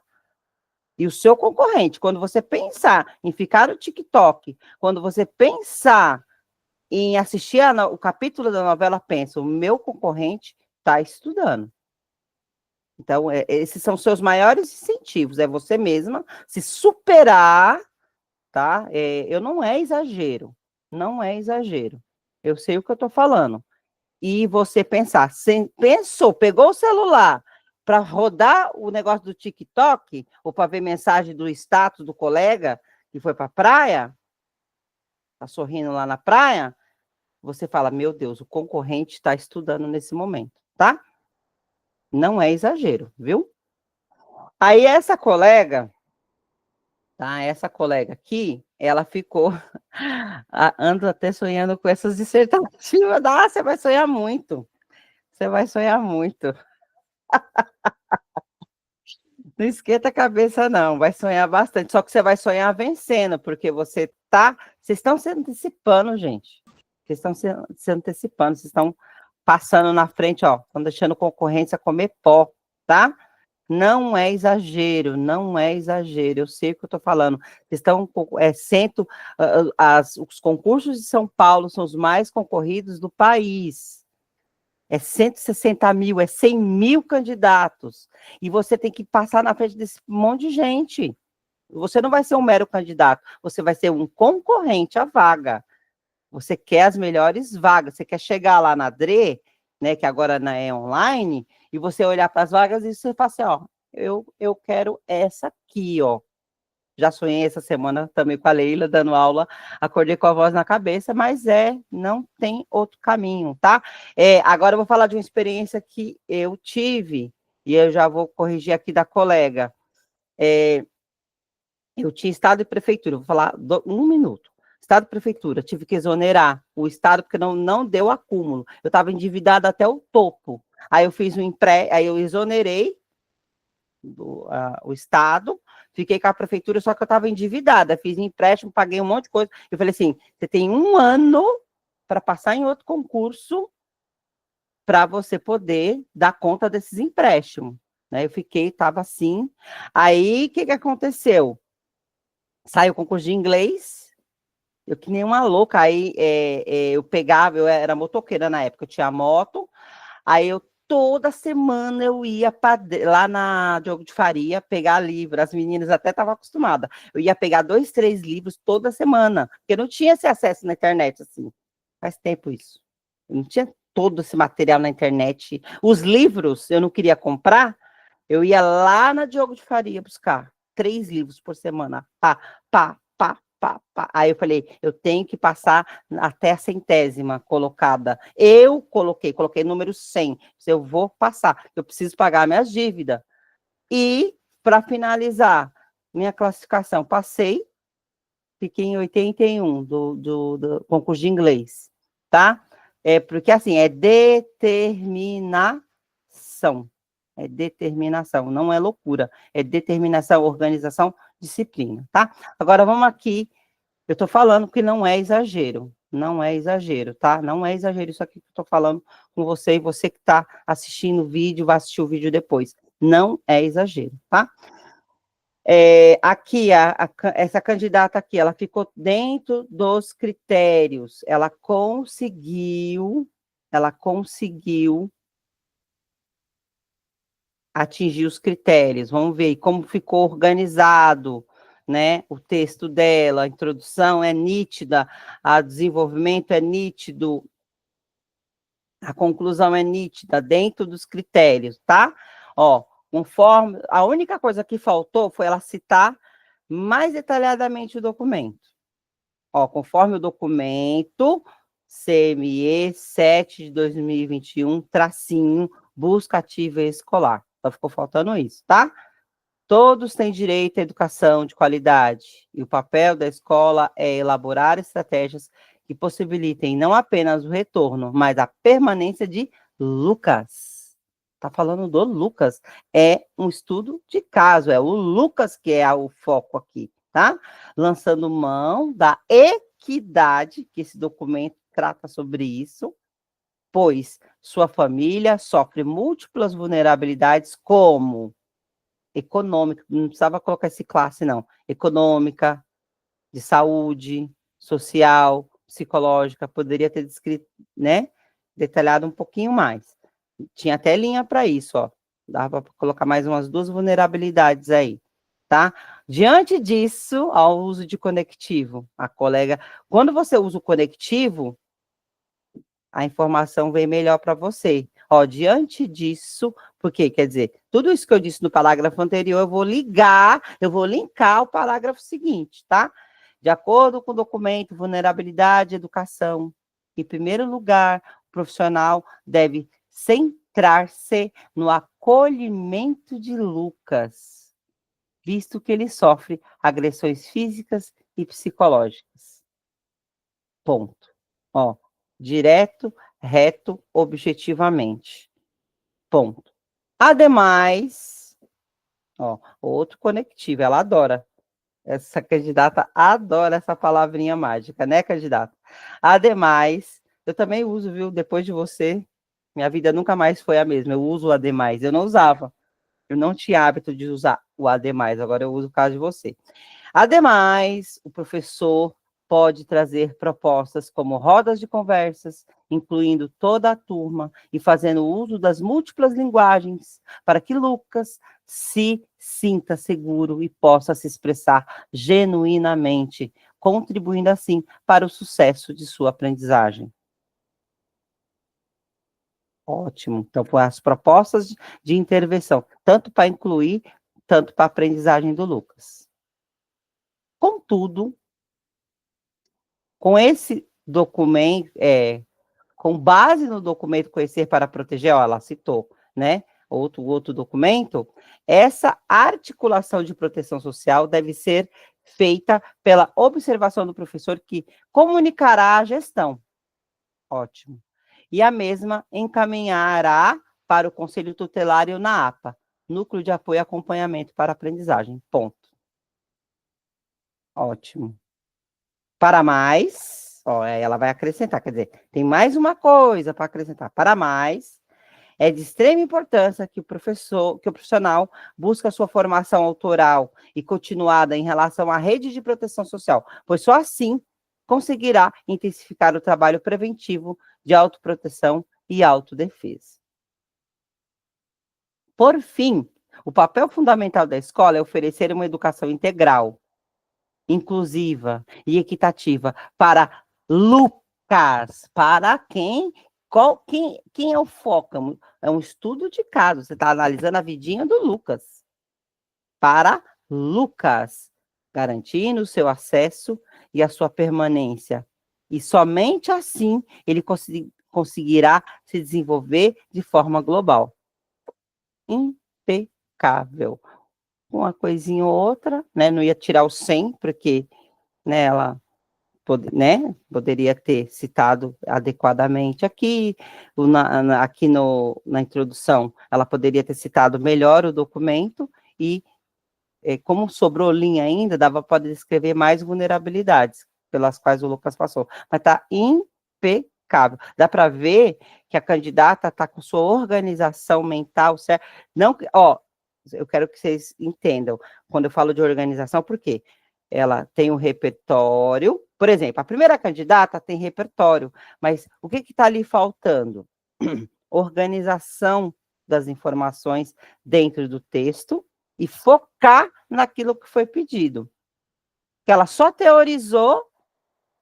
e o seu concorrente. Quando você pensar em ficar no TikTok, quando você pensar em assistir o capítulo da novela, pensa, o meu concorrente está estudando. Então, esses são os seus maiores incentivos, é você mesma se superar, tá? Eu não é exagero, não é exagero. Eu sei o que eu estou falando. E você pensar, pensou, pegou o celular para rodar o negócio do TikTok, ou para ver mensagem do status do colega que foi para a praia, tá sorrindo lá na praia, você fala, meu Deus, o concorrente está estudando nesse momento, tá? Não é exagero, viu? Aí essa colega, tá? Essa colega aqui, ela ficou, ando até sonhando com essas dissertativas. Ah, você vai sonhar muito. Você vai sonhar muito. Não esquenta a cabeça, não. Vai sonhar bastante. Só que você vai sonhar vencendo, porque vocês estão se antecipando, gente. Vocês estão se antecipando, vocês estão passando na frente, ó. Estão deixando concorrência comer pó, tá? Não é exagero, não é exagero. Eu sei o que eu estou falando. Vocês estão, os concursos de São Paulo são os mais concorridos do país. É 160 mil, é 100 mil candidatos. E você tem que passar na frente desse monte de gente. Você não vai ser um mero candidato, você vai ser um concorrente à vaga. Você quer as melhores vagas, você quer chegar lá na DRE, né, que agora é online, e você olhar para as vagas e você fala assim, ó, eu quero essa aqui, ó. Já sonhei essa semana também com a Leila, dando aula, acordei com a voz na cabeça, mas não tem outro caminho, tá? Agora eu vou falar de uma experiência que eu tive, e eu já vou corrigir aqui da colega. Eu tinha Estado e Prefeitura, vou falar um minuto. Estado e Prefeitura, tive que exonerar o Estado, porque não deu acúmulo. Eu estava endividada até o topo. Aí eu fiz aí eu exonerei o Estado, fiquei com a prefeitura, só que eu estava endividada, fiz empréstimo, paguei um monte de coisa. Eu falei assim: você tem um ano para passar em outro concurso para você poder dar conta desses empréstimos. Né? Eu estava assim. Aí, o que aconteceu? Saiu o concurso de inglês, eu que nem uma louca, aí eu era motoqueira na época, eu tinha moto, aí eu toda semana eu ia lá na Diogo de Faria pegar livro. As meninas até estavam acostumadas. Eu ia pegar 2, 3 livros toda semana, porque eu não tinha esse acesso na internet, assim. Faz tempo isso. Eu não tinha todo esse material na internet. Os livros eu não queria comprar, eu ia lá na Diogo de Faria buscar 3 livros por semana. Pá, pá, pá, pá, pá. Aí eu falei, eu tenho que passar até a 100ª colocada. Eu coloquei número 100. Eu vou passar, eu preciso pagar minhas dívidas. E, para finalizar, minha classificação, passei, fiquei em 81 do concurso de inglês, tá? Porque, assim, é determinação. É determinação, não é loucura. É determinação, organização, disciplina, tá? Agora, vamos aqui. Eu estou falando que não é exagero. Não é exagero, tá? Não é exagero isso aqui que eu estou falando com você e você que está assistindo o vídeo, vai assistir o vídeo depois. Não é exagero, tá? Aqui, essa candidata aqui, ela ficou dentro dos critérios. Ela conseguiu atingir os critérios. Vamos ver como ficou organizado, né? O texto dela, a introdução é nítida, o desenvolvimento é nítido, a conclusão é nítida, dentro dos critérios, tá? Ó, conforme, a única coisa que faltou foi ela citar mais detalhadamente o documento. Ó, conforme o documento CME 7 de 2021, tracinho, busca ativa escolar. Só ficou faltando isso, tá? Todos têm direito à educação de qualidade, e o papel da escola é elaborar estratégias que possibilitem não apenas o retorno, mas a permanência de Lucas. Está falando do Lucas. É um estudo de caso, é o Lucas que é o foco aqui, tá? Lançando mão da equidade, que esse documento trata sobre isso, pois sua família sofre múltiplas vulnerabilidades, como econômica, não precisava colocar esse classe, não. Econômica, de saúde, social, psicológica, poderia ter descrito, né? Detalhado um pouquinho mais. Tinha até linha para isso, ó. Dava para colocar mais umas 2 vulnerabilidades aí, tá? Diante disso, ao uso de conectivo, a colega, quando você usa o conectivo, a informação vem melhor para você. Ó, diante disso, porque quer dizer, tudo isso que eu disse no parágrafo anterior, eu vou linkar o parágrafo seguinte, tá? De acordo com o documento Vulnerabilidade e Educação, em primeiro lugar, o profissional deve centrar-se no acolhimento de Lucas, visto que ele sofre agressões físicas e psicológicas. Ponto. Ó, direto, reto, objetivamente. Ponto. Ademais, ó, outro conectivo, ela adora. Essa candidata adora essa palavrinha mágica, né, candidata? Ademais, eu também uso, viu? Depois de você, minha vida nunca mais foi a mesma. Eu uso o ademais. Eu não usava. Eu não tinha hábito de usar o ademais. Agora eu uso o caso de você. Ademais, o professor pode trazer propostas como rodas de conversas, incluindo toda a turma e fazendo uso das múltiplas linguagens para que Lucas se sinta seguro e possa se expressar genuinamente, contribuindo assim para o sucesso de sua aprendizagem. Ótimo. Então, foram as propostas de intervenção, tanto para incluir, tanto para a aprendizagem do Lucas. Contudo, com esse documento, com base no documento Conhecer para Proteger, ó, ela citou, né? Outro documento, essa articulação de proteção social deve ser feita pela observação do professor que comunicará a gestão. Ótimo. E a mesma encaminhará para o Conselho Tutelar e o NAAPA, Núcleo de Apoio e Acompanhamento para a Aprendizagem. Ponto. Ótimo. Para mais, ó, ela vai acrescentar, quer dizer, tem mais uma coisa para acrescentar. Para mais, é de extrema importância que o profissional busque a sua formação autoral e continuada em relação à rede de proteção social, pois só assim conseguirá intensificar o trabalho preventivo de autoproteção e autodefesa. Por fim, o papel fundamental da escola é oferecer uma educação integral, inclusiva e equitativa para Lucas. Para quem? Quem é o foco? É um estudo de caso. Você está analisando a vidinha do Lucas. Para Lucas, garantindo o seu acesso e a sua permanência. E somente assim ele conseguirá se desenvolver de forma global. Impecável. Uma coisinha ou outra, né? Não ia tirar o 100, porque, né, ela poderia ter citado adequadamente aqui, aqui na introdução, ela poderia ter citado melhor o documento, e como sobrou linha ainda, dava para descrever mais vulnerabilidades pelas quais o Lucas passou. Mas está impecável. Dá para ver que a candidata está com sua organização mental certa. Não, ó, eu quero que vocês entendam, quando eu falo de organização, por quê? Ela tem um repertório, por exemplo, a primeira candidata tem repertório, mas o que está ali faltando? Organização das informações dentro do texto e focar naquilo que foi pedido. Que ela só teorizou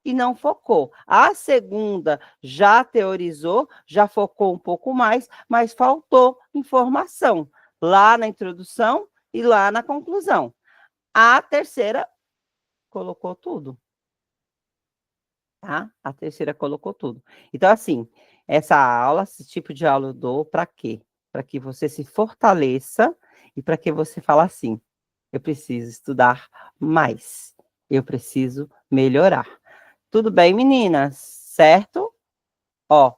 e não focou. A segunda já teorizou, já focou um pouco mais, mas faltou informação lá na introdução e lá na conclusão. A terceira colocou tudo. Tá? A terceira colocou tudo. Então, assim, essa aula, esse tipo de aula eu dou para quê? Para que você se fortaleça e para que você fale assim, eu preciso estudar mais, eu preciso melhorar. Tudo bem, meninas? Certo? Ó,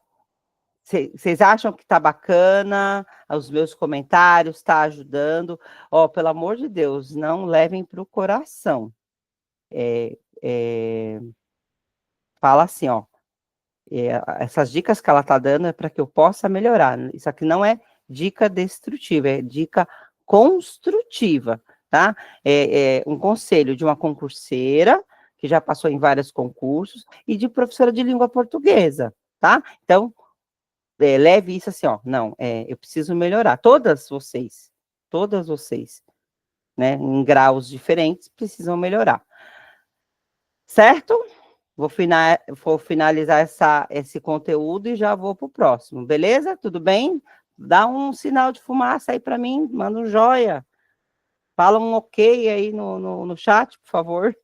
vocês acham que tá bacana? Os meus comentários tá ajudando? Ó, pelo amor de Deus, não levem para o coração. Fala assim, ó. Essas dicas que ela tá dando é para que eu possa melhorar. Isso aqui não é dica destrutiva, é dica construtiva, tá? É um conselho de uma concurseira que já passou em vários concursos e de professora de língua portuguesa, tá? Então, leve isso assim, ó. Não, eu preciso melhorar. Todas vocês, né, em graus diferentes, precisam melhorar. Certo? Vou finalizar esse conteúdo e já vou para o próximo, beleza? Tudo bem? Dá um sinal de fumaça aí para mim, manda um joia. Fala um ok aí no chat, por favor.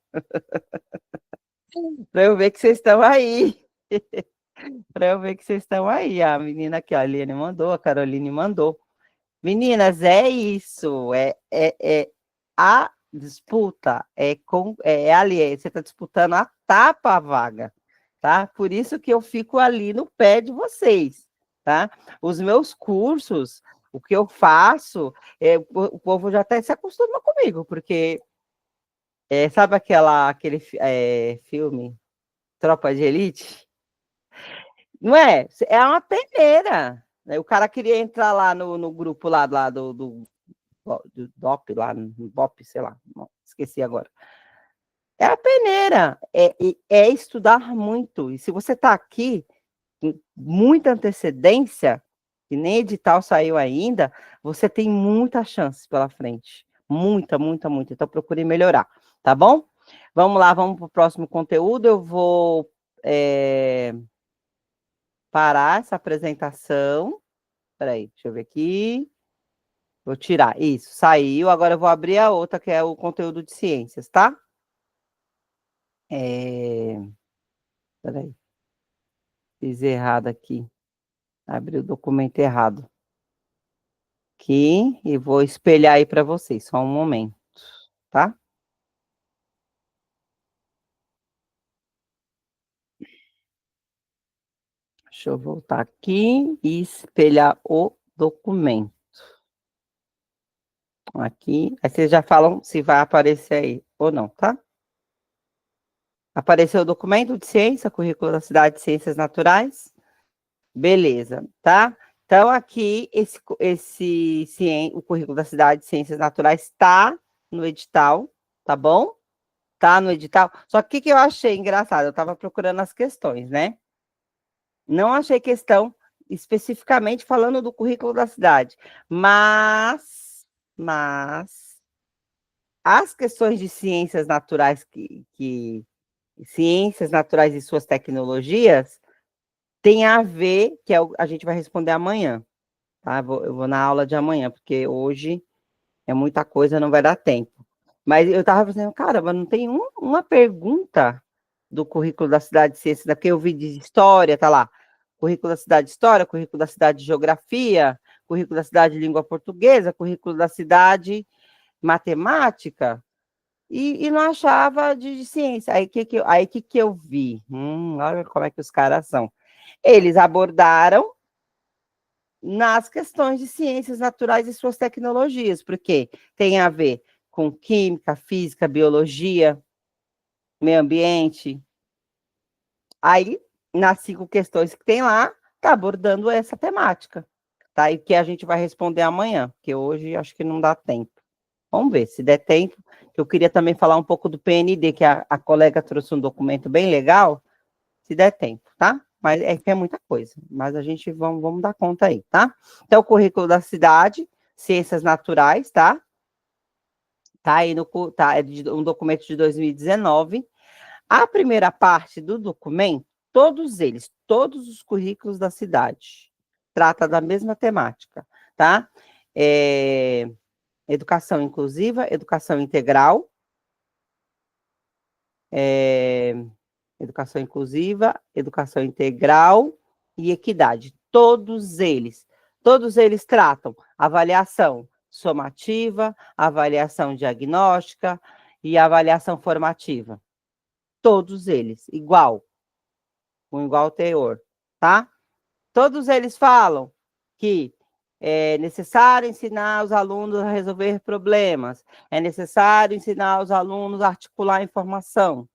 Para eu ver que vocês estão aí. Para eu ver que vocês estão aí. A menina aqui, a Aline mandou, a Caroline mandou. Meninas, é isso. A disputa ali, você está disputando a tapa a vaga, tá? Por isso que eu fico ali no pé de vocês, tá? Os meus cursos, o que eu faço, o povo já até se acostuma comigo, porque sabe aquele filme Tropa de Elite? Não é? É uma peneira. Né? O cara queria entrar lá no grupo lá do DOP, lá no BOP, sei lá, não, esqueci agora. É a peneira, é estudar muito. E se você está aqui com muita antecedência, que nem edital saiu ainda, você tem muita chance pela frente. Muita, muita, muita. Então, procure melhorar, tá bom? Vamos lá, vamos para o próximo conteúdo. Eu vou parar essa apresentação. Peraí, deixa eu ver aqui. Vou tirar. Isso, saiu. Agora eu vou abrir a outra, que é o conteúdo de ciências, tá? Peraí. Fiz errado aqui. Abri o documento errado. Aqui, e vou espelhar aí para vocês. Só um momento, tá? Deixa eu voltar aqui e espelhar o documento. Aqui. Aí vocês já falam se vai aparecer aí ou não, tá? Apareceu o documento de ciência, currículo da cidade de ciências naturais. Beleza, tá? Então, aqui, o currículo da cidade de ciências naturais está no edital, tá bom? Tá no edital. Só que o que eu achei engraçado? Eu estava procurando as questões, né? Não achei questão especificamente falando do currículo da cidade, mas as questões de ciências naturais ciências naturais e suas tecnologias tem a ver, que a gente vai responder amanhã, tá? Eu vou na aula de amanhã, porque hoje é muita coisa, não vai dar tempo. Mas eu estava pensando, caramba, não tem uma pergunta do currículo da cidade de ciências, daqui eu vi de história, tá lá. Currículo da cidade de história, currículo da cidade de geografia, currículo da cidade de língua portuguesa, currículo da cidade matemática, e não achava de ciência. Aí que eu vi? Olha como é que os caras são. Eles abordaram nas questões de ciências naturais e suas tecnologias, porque tem a ver com química, física, biologia, meio ambiente. Aí, nas 5 questões que tem lá, está abordando essa temática, tá? E que a gente vai responder amanhã, porque hoje acho que não dá tempo. Vamos ver, se der tempo. Eu queria também falar um pouco do PND, que a colega trouxe um documento bem legal, se der tempo, tá? Mas é que é muita coisa, mas a gente vamos dar conta aí, tá? Então, o currículo da cidade, ciências naturais, tá? Tá aí é um documento de 2019. A primeira parte do documento, todos os currículos da cidade, trata da mesma temática, tá? Educação inclusiva, educação integral, educação inclusiva, educação integral e equidade. Todos eles tratam avaliação somativa, avaliação diagnóstica e avaliação formativa. Todos eles, com igual teor, tá? Todos eles falam que é necessário ensinar os alunos a resolver problemas, é necessário ensinar os alunos a articular informação.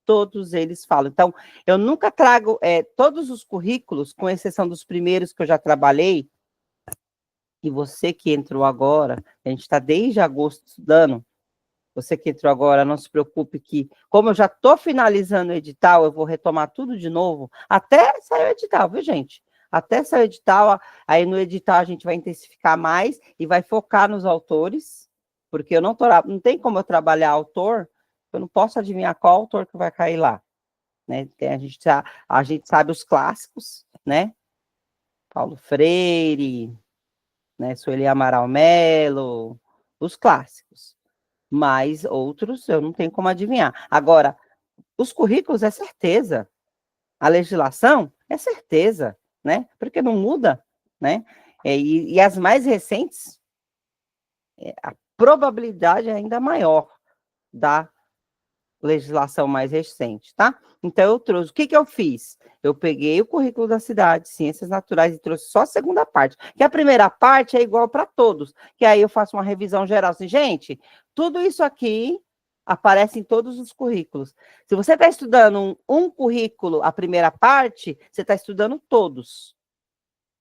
Todos eles falam. Então, eu nunca trago todos os currículos, com exceção dos primeiros que eu já trabalhei, e você que entrou agora, a gente está desde agosto estudando, você que entrou agora, não se preocupe que, como eu já estou finalizando o edital, eu vou retomar tudo de novo, até sair o edital, viu, gente? Até sair o edital, aí no edital a gente vai intensificar mais e vai focar nos autores, porque eu não tem como eu trabalhar autor, eu não posso adivinhar qual autor que vai cair lá, né? A gente sabe os clássicos, né? Paulo Freire, né? Sueli Amaral Melo, os clássicos. Mas outros eu não tenho como adivinhar. Agora, os currículos é certeza. A legislação é certeza, né? Porque não muda, né? E as mais recentes, a probabilidade é ainda maior da legislação mais recente, tá? Então, eu trouxe, o que eu fiz? Eu peguei o currículo da cidade, ciências naturais, e trouxe só a segunda parte, que a primeira parte é igual para todos, que aí eu faço uma revisão geral, assim, gente, tudo isso aqui aparece em todos os currículos. Se você está estudando um currículo, a primeira parte, você está estudando todos,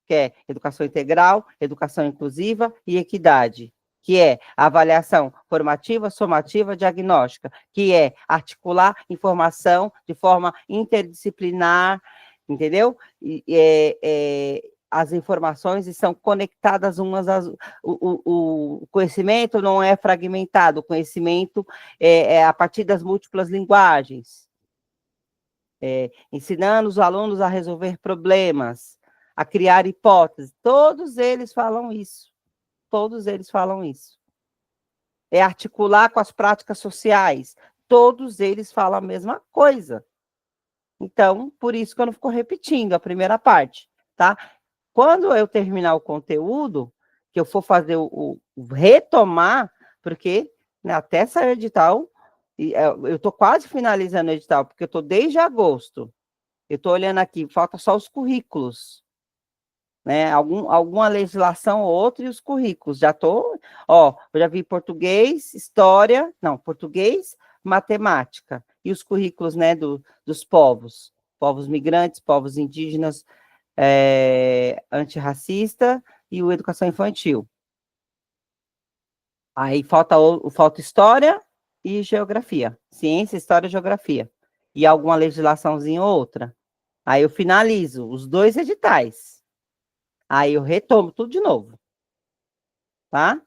que é educação integral, educação inclusiva e equidade, que é a avaliação formativa, somativa, diagnóstica, que é articular informação de forma interdisciplinar, entendeu? As informações estão conectadas umas às... O conhecimento não é fragmentado, o conhecimento é a partir das múltiplas linguagens. Ensinando os alunos a resolver problemas, a criar hipóteses. Todos eles falam isso. Todos eles falam isso. É articular com as práticas sociais. Todos eles falam a mesma coisa. Então, por isso que eu não fico repetindo a primeira parte, tá? Quando eu terminar o conteúdo, que eu for fazer retomar, porque né, até sair o edital, eu estou quase finalizando o edital, porque eu estou desde agosto. Eu estou olhando aqui, falta só os currículos. Né, alguma legislação ou outra e os currículos, eu já vi português, história, não, português, matemática, e os currículos, né, dos povos migrantes, povos indígenas, antirracista e o educação infantil. Aí falta história e geografia, ciência, história e geografia, e alguma legislaçãozinha ou outra. Aí eu finalizo os 2 editais. Aí eu retomo tudo de novo, tá?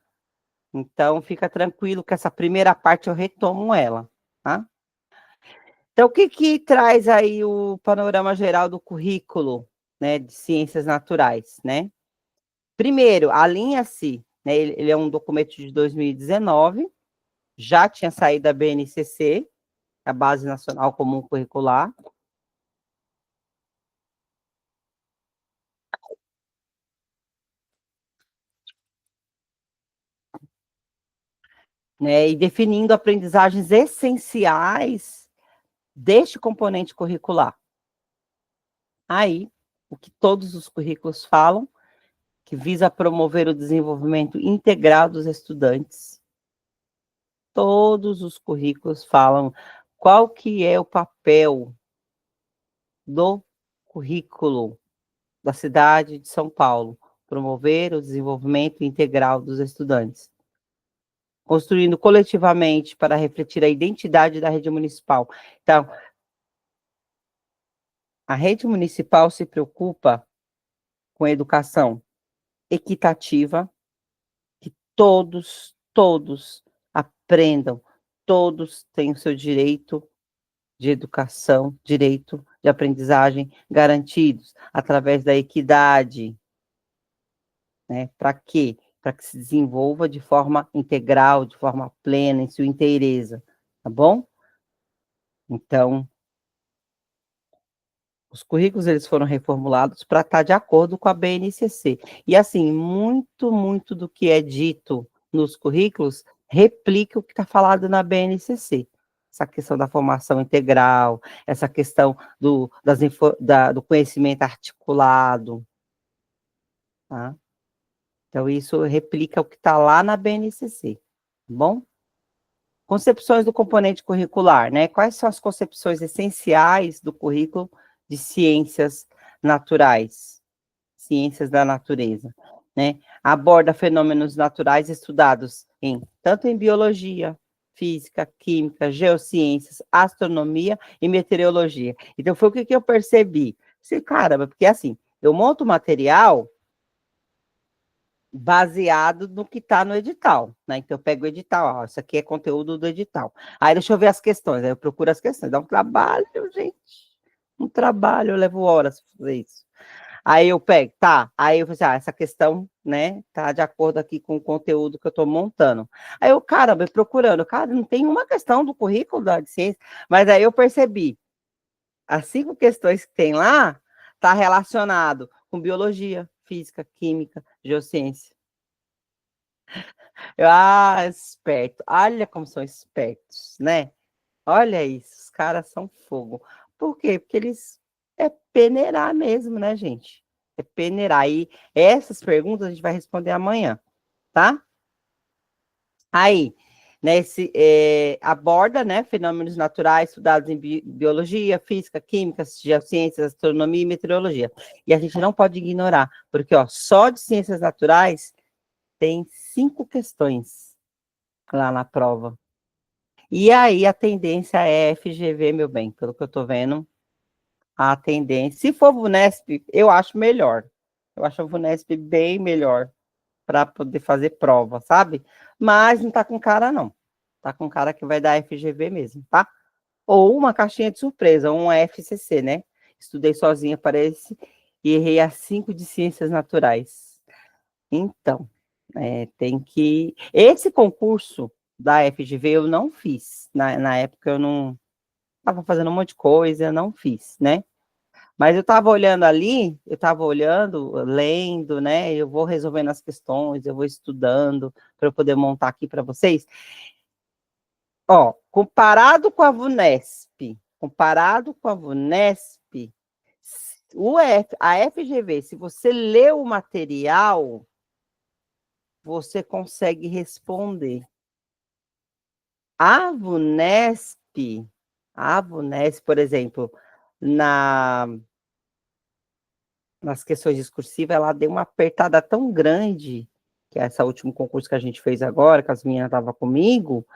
Então, fica tranquilo que essa primeira parte eu retomo ela, tá? Então, o que que traz aí o panorama geral do currículo, né, de ciências naturais, né? Primeiro, alinha-se, né, ele é um documento de 2019, já tinha saído da BNCC, a Base Nacional Comum Curricular, né, e definindo aprendizagens essenciais deste componente curricular. Aí, o que todos os currículos falam, que visa promover o desenvolvimento integral dos estudantes. Todos os currículos falam qual que é o papel do currículo da cidade de São Paulo, promover o desenvolvimento integral dos estudantes, construindo coletivamente para refletir a identidade da rede municipal. Então, a rede municipal se preocupa com educação equitativa, que todos aprendam, todos têm o seu direito de educação, direito de aprendizagem garantidos, através da equidade, né? Para quê? Para que se desenvolva de forma integral, de forma plena, em sua inteireza, tá bom? Então, os currículos eles foram reformulados para estar de acordo com a BNCC. E assim, muito do que é dito nos currículos replica o que está falado na BNCC. Essa questão da formação integral, essa questão do conhecimento articulado, tá? Então, isso replica o que está lá na BNCC, tá bom? Concepções do componente curricular, né? Quais são as concepções essenciais do currículo de ciências naturais, ciências da natureza, né? Aborda fenômenos naturais estudados tanto em biologia, física, química, geociências, astronomia e meteorologia. Então, foi o que eu percebi. Caramba, porque assim, eu monto material baseado no que está no edital, né? Então, eu pego o edital, ó, isso aqui é conteúdo do edital. Aí, deixa eu ver as questões, aí eu procuro as questões, dá um trabalho, gente, um trabalho, eu levo horas para fazer isso. Aí eu pego, tá, aí eu falei assim, essa questão, né, tá de acordo aqui com o conteúdo que eu estou montando. Aí eu, caramba, procurando, cara, não tem uma questão do currículo da ciência, mas aí eu percebi, as 5 questões que tem lá, tá relacionado com biologia, física, química, geociência. Esperto. Olha como são espertos, né? Olha isso, os caras são fogo. Por quê? Porque eles é peneirar mesmo, né, gente? É peneirar. E essas perguntas a gente vai responder amanhã, tá? Aí, aborda, né, fenômenos naturais estudados em biologia, física, química, geociências, astronomia e meteorologia. E a gente não pode ignorar, porque, ó, só de ciências naturais tem 5 questões lá na prova. E aí a tendência é FGV, meu bem, pelo que eu estou vendo, a tendência, se for VUNESP, eu acho melhor. Eu acho a VUNESP bem melhor para poder fazer prova, sabe? Mas não tá com cara, não. Tá com cara que vai dar FGV mesmo, tá? Ou uma caixinha de surpresa, um FCC, né? Estudei sozinha para esse e errei as 5 de ciências naturais. Então, tem que... Esse concurso da FGV eu não fiz. Na época eu não... Estava fazendo um monte de coisa, eu não fiz, né? Mas eu estava olhando ali, eu estava olhando, lendo, né? Eu vou resolvendo as questões, eu vou estudando para eu poder montar aqui para vocês. Ó, comparado com a VUNESP, a FGV, se você lê o material, você consegue responder. A VUNESP, por exemplo, nas questões discursivas, ela deu uma apertada tão grande, que é esse último concurso que a gente fez agora, que as meninas estavam comigo,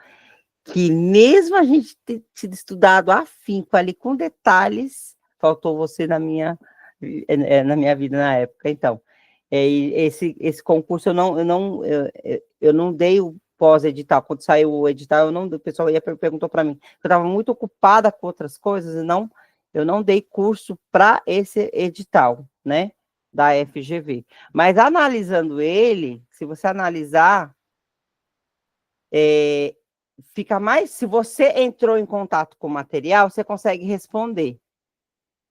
que mesmo a gente ter sido estudado afinco ali com detalhes, faltou você na minha vida na época. Então, E esse concurso eu não dei o pós-edital. Quando saiu o edital, o pessoal perguntou para mim. Eu estava muito ocupada com outras coisas e eu não dei curso para esse edital, né? Da FGV. Mas analisando ele, se você analisar, fica mais. Se você entrou em contato com o material, você consegue responder.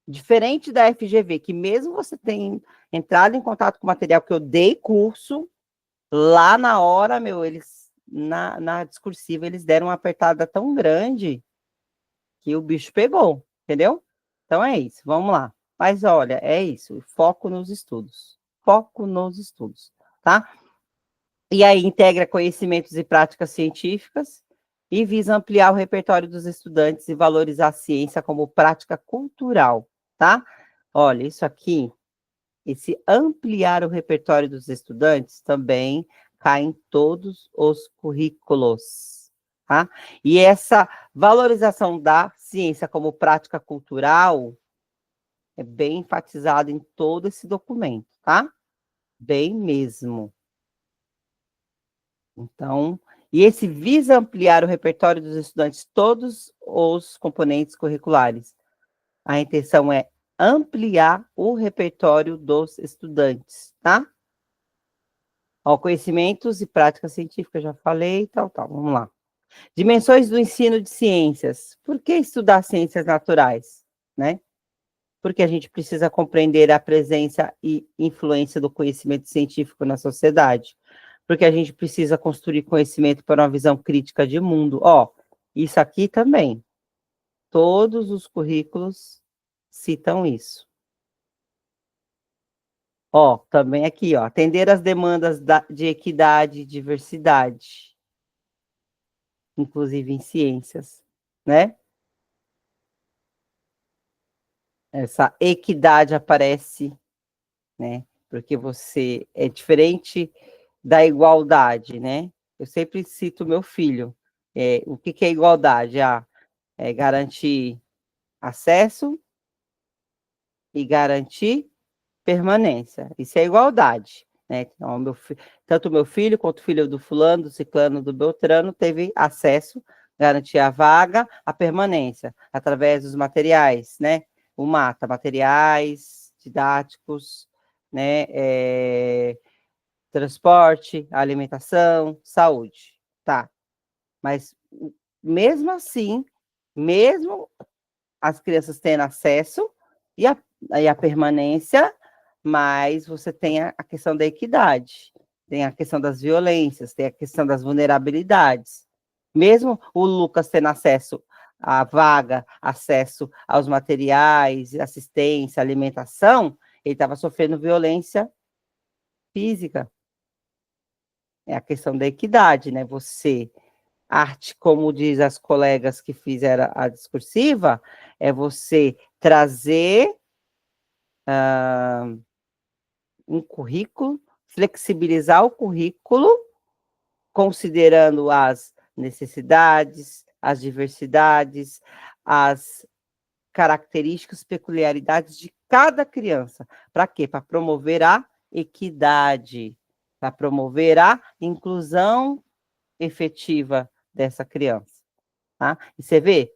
Diferente da FGV, que mesmo você tenha entrado em contato com o material que eu dei curso, lá na hora, eles, na discursiva, eles deram uma apertada tão grande que o bicho pegou, entendeu? Então é isso, vamos lá. Mas olha, é isso, foco nos estudos. Foco nos estudos, tá? E aí integra conhecimentos e práticas científicas e visa ampliar o repertório dos estudantes e valorizar a ciência como prática cultural, tá? Olha, isso aqui, esse ampliar o repertório dos estudantes também cai em todos os currículos, tá? E essa valorização da ciência como prática cultural é bem enfatizada em todo esse documento, tá? Bem mesmo. Então, e esse visa ampliar o repertório dos estudantes, todos os componentes curriculares. A intenção é ampliar o repertório dos estudantes, tá? Ó, conhecimentos e práticas científicas, já falei, tal. Vamos lá. Dimensões do ensino de ciências. Por que estudar ciências naturais, né? Porque a gente precisa compreender a presença e influência do conhecimento científico na sociedade. Porque a gente precisa construir conhecimento para uma visão crítica de mundo. Ó, isso aqui também. Todos os currículos citam isso. Ó, também aqui, ó, atender às demandas de equidade e diversidade, inclusive em ciências, né? Essa equidade aparece, né? Porque você é diferente da igualdade, né? Eu sempre cito meu filho. O que é igualdade? É garantir acesso e garantir permanência. Isso é igualdade, né? Então, tanto meu filho quanto o filho do fulano, do ciclano, do beltrano, teve acesso, garantir a vaga, a permanência, através dos materiais, né? O MATA, materiais didáticos, né? Transporte, alimentação, saúde, tá? Mas mesmo assim, mesmo as crianças tendo acesso e a permanência, mas você tem a questão da equidade, tem a questão das violências, tem a questão das vulnerabilidades. Mesmo o Lucas tendo acesso à vaga, acesso aos materiais, assistência, alimentação, ele estava sofrendo violência física. É a questão da equidade, né? Você, arte, como diz as colegas que fizeram a discursiva, é você trazer um currículo, flexibilizar o currículo, considerando as necessidades, as diversidades, as características, peculiaridades de cada criança. Para quê? Para promover a equidade, para promover a inclusão efetiva dessa criança. Tá? E você vê,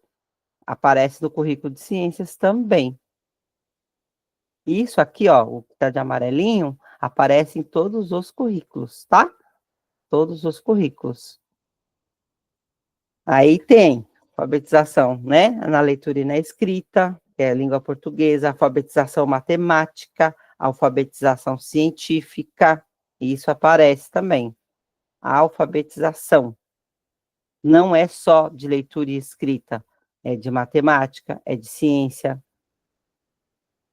aparece no currículo de ciências também. Isso aqui, ó, o que está de amarelinho, aparece em todos os currículos, tá? Todos os currículos. Aí tem alfabetização, né? Na leitura e na escrita, que é a língua portuguesa, alfabetização matemática, alfabetização científica, isso aparece também. A alfabetização não é só de leitura e escrita, é de matemática, é de ciência.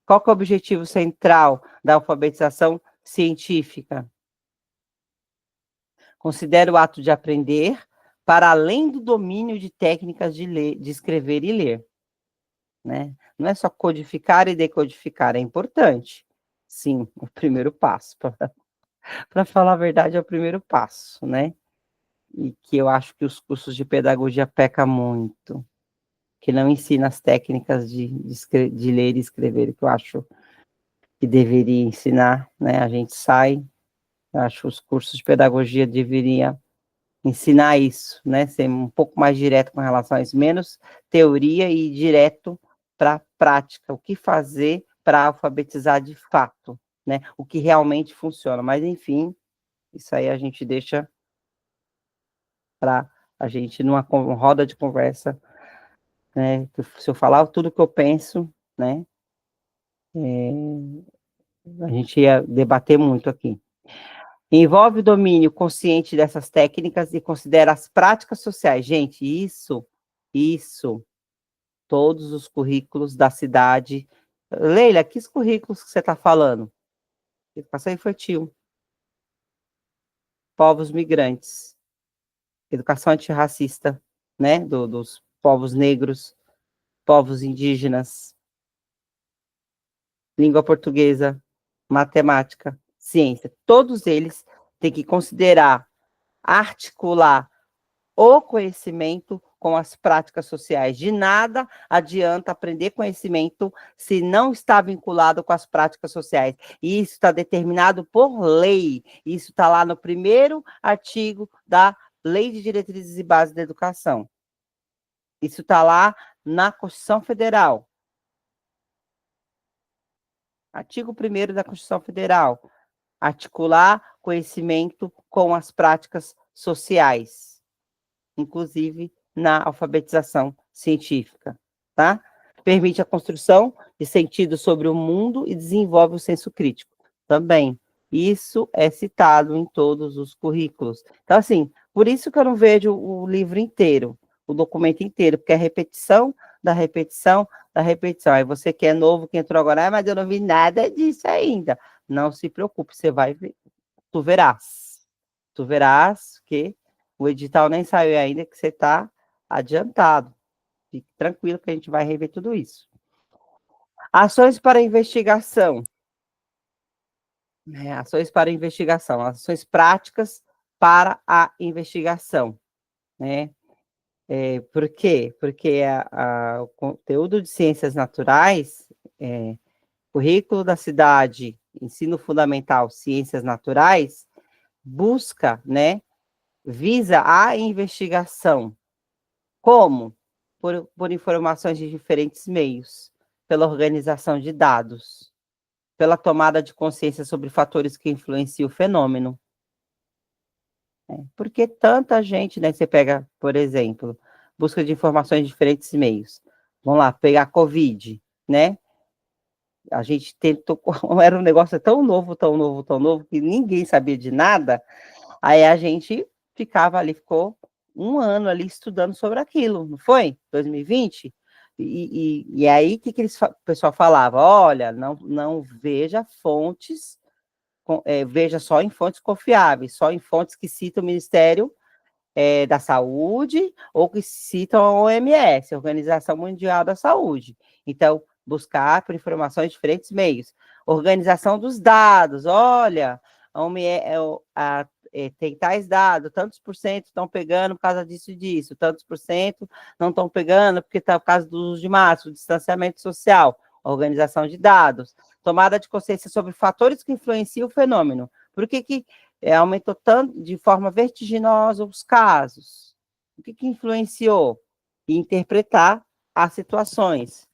Qual que é o objetivo central da alfabetização científica? Considera o ato de aprender para além do domínio de técnicas de escrever e ler, né? Não é só codificar e decodificar, é importante. Sim, o primeiro passo. Para falar a verdade, é o primeiro passo, né? E que eu acho que os cursos de pedagogia pecam muito, que não ensina as técnicas de ler e escrever, que eu acho que deveria ensinar, né? A gente sai, acho que os cursos de pedagogia deveriam ensinar isso, né? Ser um pouco mais direto com relação a isso, menos teoria e direto para a prática, o que fazer para alfabetizar de fato, né? O que realmente funciona. Mas, enfim, isso aí a gente deixa para a gente numa roda de conversa, né? Se eu falar tudo que eu penso, né? A gente ia debater muito aqui. Envolve o domínio consciente dessas técnicas e considera as práticas sociais. Gente, isso, todos os currículos da cidade. Leila, que currículos que você está falando? Educação infantil, povos migrantes, educação antirracista, né, dos povos negros, povos indígenas, língua portuguesa, matemática, ciência. Todos eles têm que considerar, articular o conhecimento com as práticas sociais. De nada adianta aprender conhecimento se não está vinculado com as práticas sociais. E isso está determinado por lei. Isso está lá no primeiro artigo da Lei de Diretrizes e Bases da Educação. Isso está lá na Constituição Federal. Artigo 1º da Constituição Federal. Articular conhecimento com as práticas sociais, inclusive na alfabetização científica, tá? Permite a construção de sentido sobre o mundo e desenvolve o senso crítico. Também, isso é citado em todos os currículos. Então, assim, por isso que eu não vejo o livro inteiro, o documento inteiro, porque é repetição da repetição da repetição. Aí você que é novo, que entrou agora, mas eu não vi nada disso ainda. Não se preocupe, você vai ver, tu verás. Tu verás que o edital nem saiu ainda, que você está adiantado. Fique tranquilo que a gente vai rever tudo isso. Ações para investigação. Ações para investigação. Ações práticas para a investigação. Né? Por quê? Porque o conteúdo de ciências naturais, currículo da cidade, ensino fundamental, ciências naturais, busca, né, visa a investigação. Como? Por informações de diferentes meios, pela organização de dados, pela tomada de consciência sobre fatores que influenciam o fenômeno. Porque tanta gente, né? Você pega, por exemplo, busca de informações de diferentes meios. Vamos lá, pegar a Covid, né? A gente tentou, era um negócio tão novo, tão novo, tão novo, que ninguém sabia de nada. Aí a gente ficava ali, ficou um ano ali estudando sobre aquilo, não foi? 2020? E aí, o que o pessoal falava? Olha, não veja fontes, veja só em fontes confiáveis, só em fontes que citam o Ministério da Saúde ou que citam a OMS, Organização Mundial da Saúde. Então, buscar por informações de diferentes meios. Organização dos dados, olha, tem tais dados, tantos por cento estão pegando por causa disso e disso, tantos por cento não estão pegando porque está por causa do uso de máscara, distanciamento social, organização de dados, tomada de consciência sobre fatores que influenciam o fenômeno. Por que aumentou tanto, de forma vertiginosa, os casos? O que influenciou? E interpretar as situações.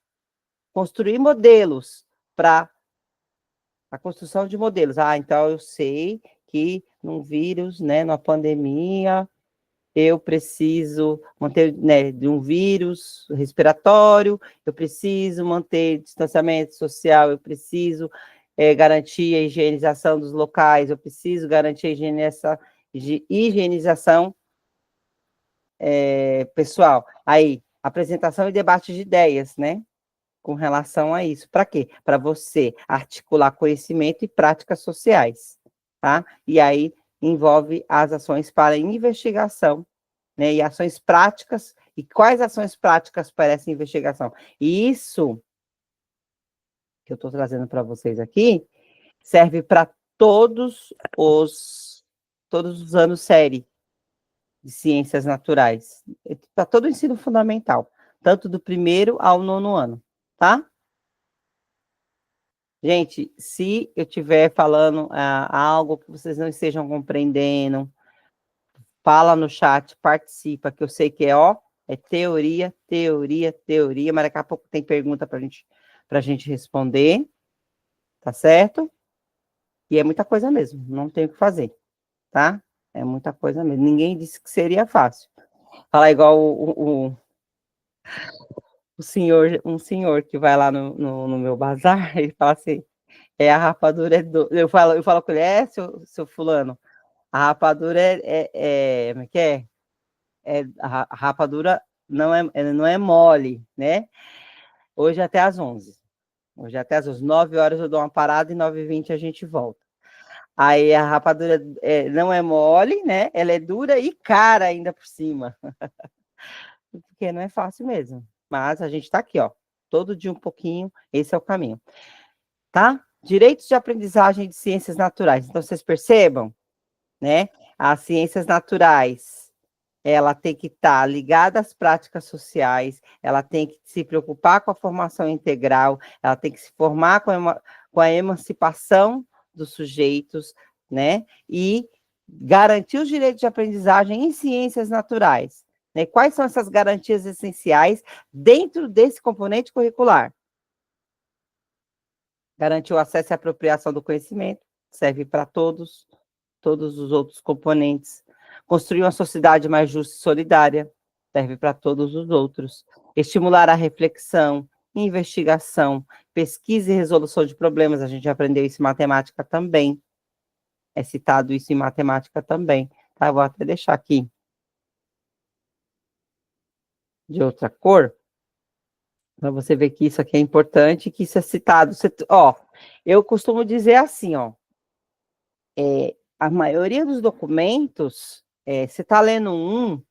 Construir modelos para a construção de modelos. Então eu sei que num vírus, né, numa pandemia, eu preciso manter, né, de um vírus respiratório, eu preciso manter distanciamento social, eu preciso garantir a higienização dos locais, eu preciso garantir a higienização pessoal. Aí, apresentação e debate de ideias, né? Com relação a isso. Para quê? Para você articular conhecimento e práticas sociais, tá? E aí envolve as ações para investigação, né? E ações práticas. E quais ações práticas para essa investigação? E isso que eu estou trazendo para vocês aqui serve para todos os anos série de ciências naturais, para todo o ensino fundamental, tanto do 1º ao 9º ano, tá? Gente, se eu estiver falando algo que vocês não estejam compreendendo, fala no chat, participa, que eu sei que é teoria, teoria, teoria, mas daqui a pouco tem pergunta para gente responder, tá certo? E é muita coisa mesmo, não tem o que fazer, tá? É muita coisa mesmo. Ninguém disse que seria fácil. Falar igual o senhor, um senhor que vai lá no meu bazar, ele fala assim, a rapadura é doce. Eu falo com ele, seu fulano, a rapadura como é que é? A rapadura não é mole, né? Hoje até às 11. Hoje até às 9 horas eu dou uma parada e 9h20 a gente volta. Aí a rapadura não é mole, né? Ela é dura e cara ainda por cima. Porque não é fácil mesmo. Mas a gente está aqui, ó. Todo dia um pouquinho, esse é o caminho. Tá? Direitos de aprendizagem de ciências naturais. Então, vocês percebam, né? As ciências naturais, ela tem que estar ligada às práticas sociais, ela tem que se preocupar com a formação integral, ela tem que se formar com a emancipação dos sujeitos, né? E garantir os direitos de aprendizagem em ciências naturais. Né? Quais são essas garantias essenciais dentro desse componente curricular? Garantir o acesso e apropriação do conhecimento, serve para todos os outros componentes. Construir uma sociedade mais justa e solidária, serve para todos os outros. Estimular a reflexão, investigação, pesquisa e resolução de problemas, a gente aprendeu isso em matemática também. É citado isso em matemática também. Tá? Vou até deixar aqui de outra cor, para você ver que isso aqui é importante, que isso é citado. Eu costumo dizer assim, a maioria dos documentos, você está lendo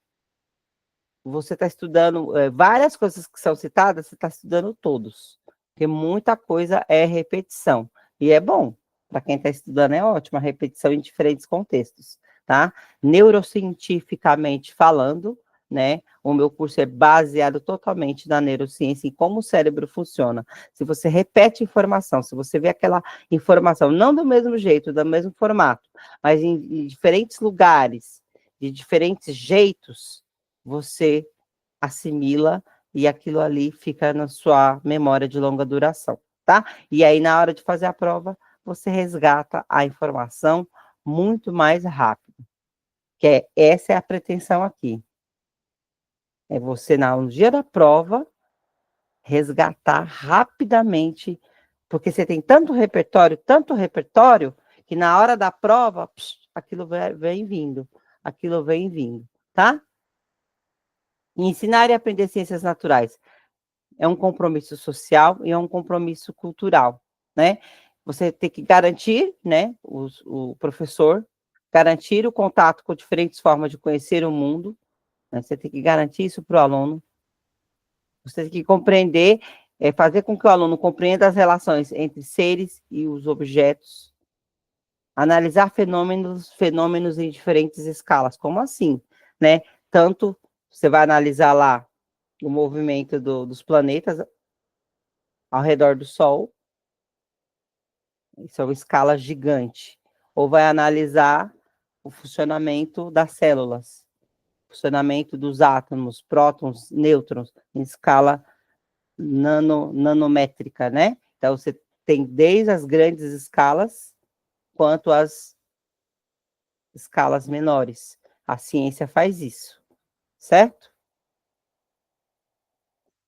você está estudando várias coisas que são citadas, você está estudando todos, porque muita coisa é repetição, e é bom, para quem está estudando é ótimo, a repetição em diferentes contextos, tá? Neurocientificamente falando, né, o meu curso é baseado totalmente na neurociência, em como o cérebro funciona. Se você repete informação, se você vê aquela informação, não do mesmo jeito, do mesmo formato, mas em diferentes lugares, de diferentes jeitos, você assimila e aquilo ali fica na sua memória de longa duração, tá? E aí, na hora de fazer a prova, você resgata a informação muito mais rápido, essa é a pretensão aqui. É você, no dia da prova, resgatar rapidamente, porque você tem tanto repertório, que na hora da prova, aquilo vem vindo, tá? E ensinar e aprender ciências naturais é um compromisso social e é um compromisso cultural, né? Você tem que garantir, né, o professor, garantir o contato com diferentes formas de conhecer o mundo, né? Você tem que garantir isso para o aluno, você tem que compreender, fazer com que o aluno compreenda as relações entre seres e os objetos, analisar fenômenos em diferentes escalas, como assim, né? Tanto você vai analisar lá o movimento dos planetas ao redor do Sol, são escalas gigantes, ou vai analisar o funcionamento das células, funcionamento dos átomos, prótons, nêutrons, em escala nanométrica, né? Então, você tem desde as grandes escalas, quanto as escalas menores. A ciência faz isso, certo?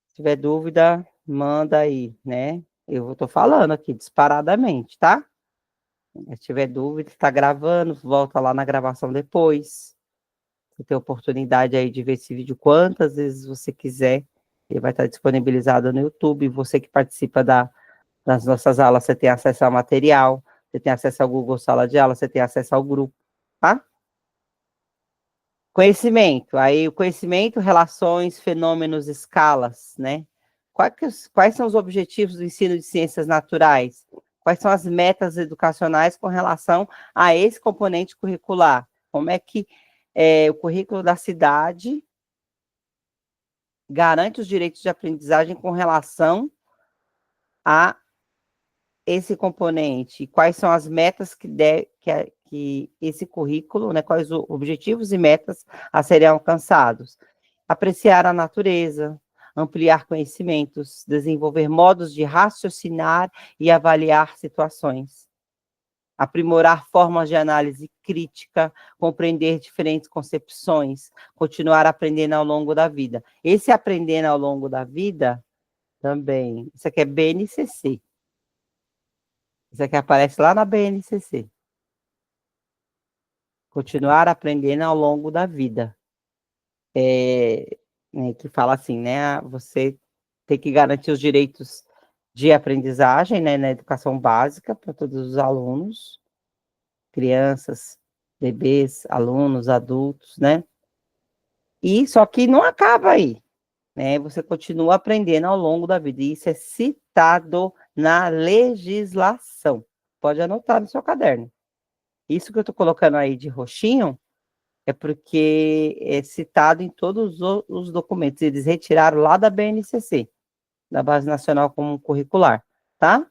Se tiver dúvida, manda aí, né? Eu estou falando aqui disparadamente, tá? Se tiver dúvida, está gravando, volta lá na gravação depois. Você tem a oportunidade aí de ver esse vídeo quantas vezes você quiser. Ele vai estar disponibilizado no YouTube. Você que participa das nossas aulas, você tem acesso ao material, você tem acesso ao Google Sala de Aula, você tem acesso ao grupo, tá? Conhecimento. Aí o conhecimento, relações, fenômenos, escalas, né? Quais são os objetivos do ensino de ciências naturais? Quais são as metas educacionais com relação a esse componente curricular? Como é que o currículo da cidade garante os direitos de aprendizagem com relação a esse componente, quais são as metas que esse currículo, né, quais os objetivos e metas a serem alcançados. Apreciar a natureza, ampliar conhecimentos, desenvolver modos de raciocinar e avaliar situações, aprimorar formas de análise crítica, compreender diferentes concepções, continuar aprendendo ao longo da vida. Esse aprendendo ao longo da vida, também, isso aqui é BNCC. Isso aqui aparece lá na BNCC. Continuar aprendendo ao longo da vida. Né, que fala assim, né? Você tem que garantir os direitos de aprendizagem, né, na educação básica para todos os alunos, crianças, bebês, alunos, adultos, né? E só que não acaba aí, né? Você continua aprendendo ao longo da vida. E isso é citado na legislação. Pode anotar no seu caderno. Isso que eu estou colocando aí de roxinho é porque é citado em todos os documentos. Eles retiraram lá da BNCC, da Base Nacional Comum Curricular, tá?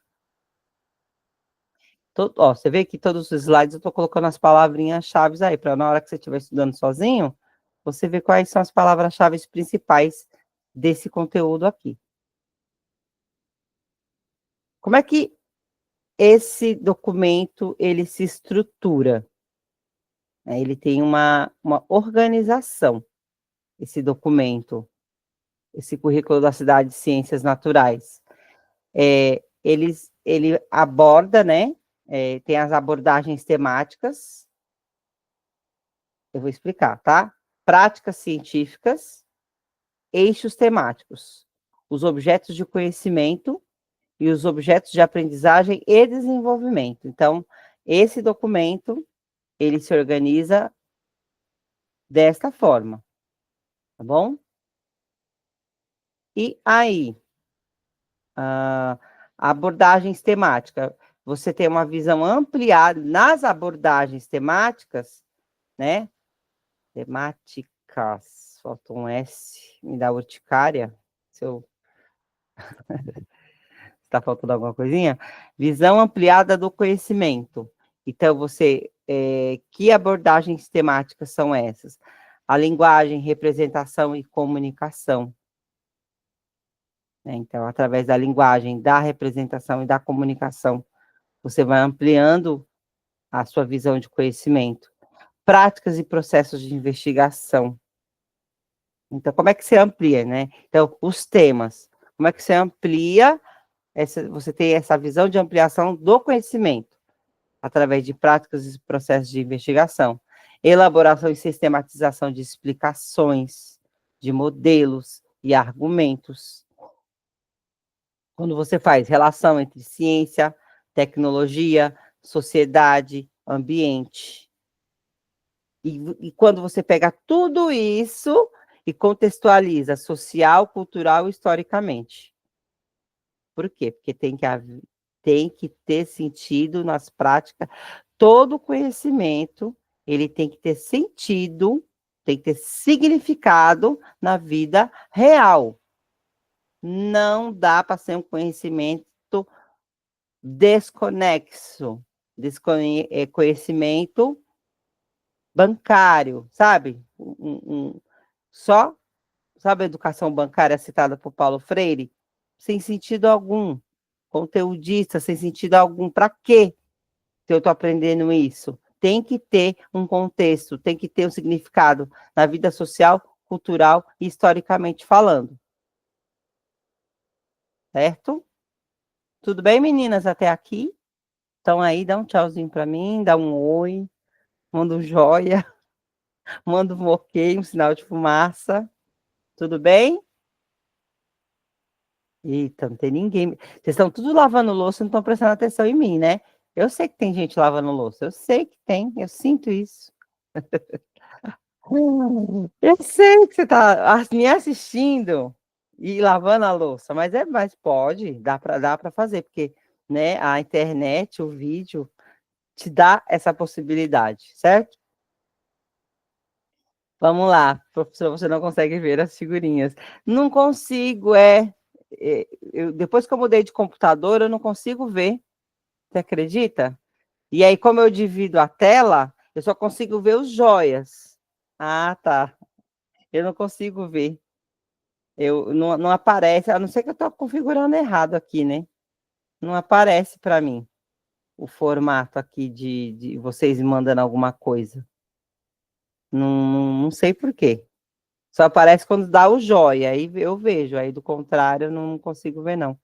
Ó, você vê que todos os slides eu estou colocando as palavrinhas-chave aí, para na hora que você estiver estudando sozinho, você ver quais são as palavras-chave principais desse conteúdo aqui. Como é que esse documento, ele se estrutura? Ele tem uma organização, esse documento, esse currículo da Cidade de Ciências Naturais. Ele aborda, né? Tem as abordagens temáticas, eu vou explicar, tá? Práticas científicas, eixos temáticos, os objetos de conhecimento e os objetos de aprendizagem e desenvolvimento. Então, esse documento, ele se organiza desta forma, tá bom? E aí, abordagens temáticas, você tem uma visão ampliada nas abordagens temáticas, né? Temáticas, falta um S, me dá urticária, se eu... está faltando alguma coisinha? Visão ampliada do conhecimento. Então, que abordagens temáticas são essas? A linguagem, representação e comunicação. Então, através da linguagem, da representação e da comunicação, você vai ampliando a sua visão de conhecimento. Práticas e processos de investigação. Então, como é que você amplia, né? Então, os temas. Como é que você amplia, você tem essa visão de ampliação do conhecimento, através de práticas e processos de investigação. Elaboração e sistematização de explicações, de modelos e argumentos. Quando você faz relação entre ciência, tecnologia, sociedade, ambiente. E quando você pega tudo isso e contextualiza social, cultural e historicamente. Por quê? Porque tem que ter sentido nas práticas. Todo conhecimento, ele tem que ter sentido, tem que ter significado na vida real. Não dá para ser um conhecimento desconexo, conhecimento bancário, sabe? Só, sabe a educação bancária citada por Paulo Freire? Sem sentido algum. Conteudista, sem sentido algum. Para quê que eu estou aprendendo isso? Tem que ter um contexto, tem que ter um significado na vida social, cultural e historicamente falando. Certo? Tudo bem, meninas, até aqui? Então aí, dá um tchauzinho para mim, dá um oi, manda um joia, manda um ok, um sinal de fumaça. Tudo bem? Eita, não tem ninguém. Vocês estão tudo lavando louça, não estão prestando atenção em mim, né? Eu sei que tem gente lavando louça, eu sei que tem, eu sinto isso. Eu sei que você está me assistindo e lavando a louça, mas pode, dá para fazer, porque, né, a internet, o vídeo, te dá essa possibilidade, certo? Vamos lá, professor, você não consegue ver as figurinhas. Não consigo, depois que eu mudei de computador, eu não consigo ver. Você acredita? E aí, como eu divido a tela, eu só consigo ver os joias. Ah, tá. Eu não consigo ver. Não aparece, a não ser que eu estou configurando errado aqui, né? Não aparece para mim o formato aqui de vocês mandando alguma coisa. Não sei por quê. Só aparece quando dá o joia, aí eu vejo, aí do contrário eu não consigo ver, não.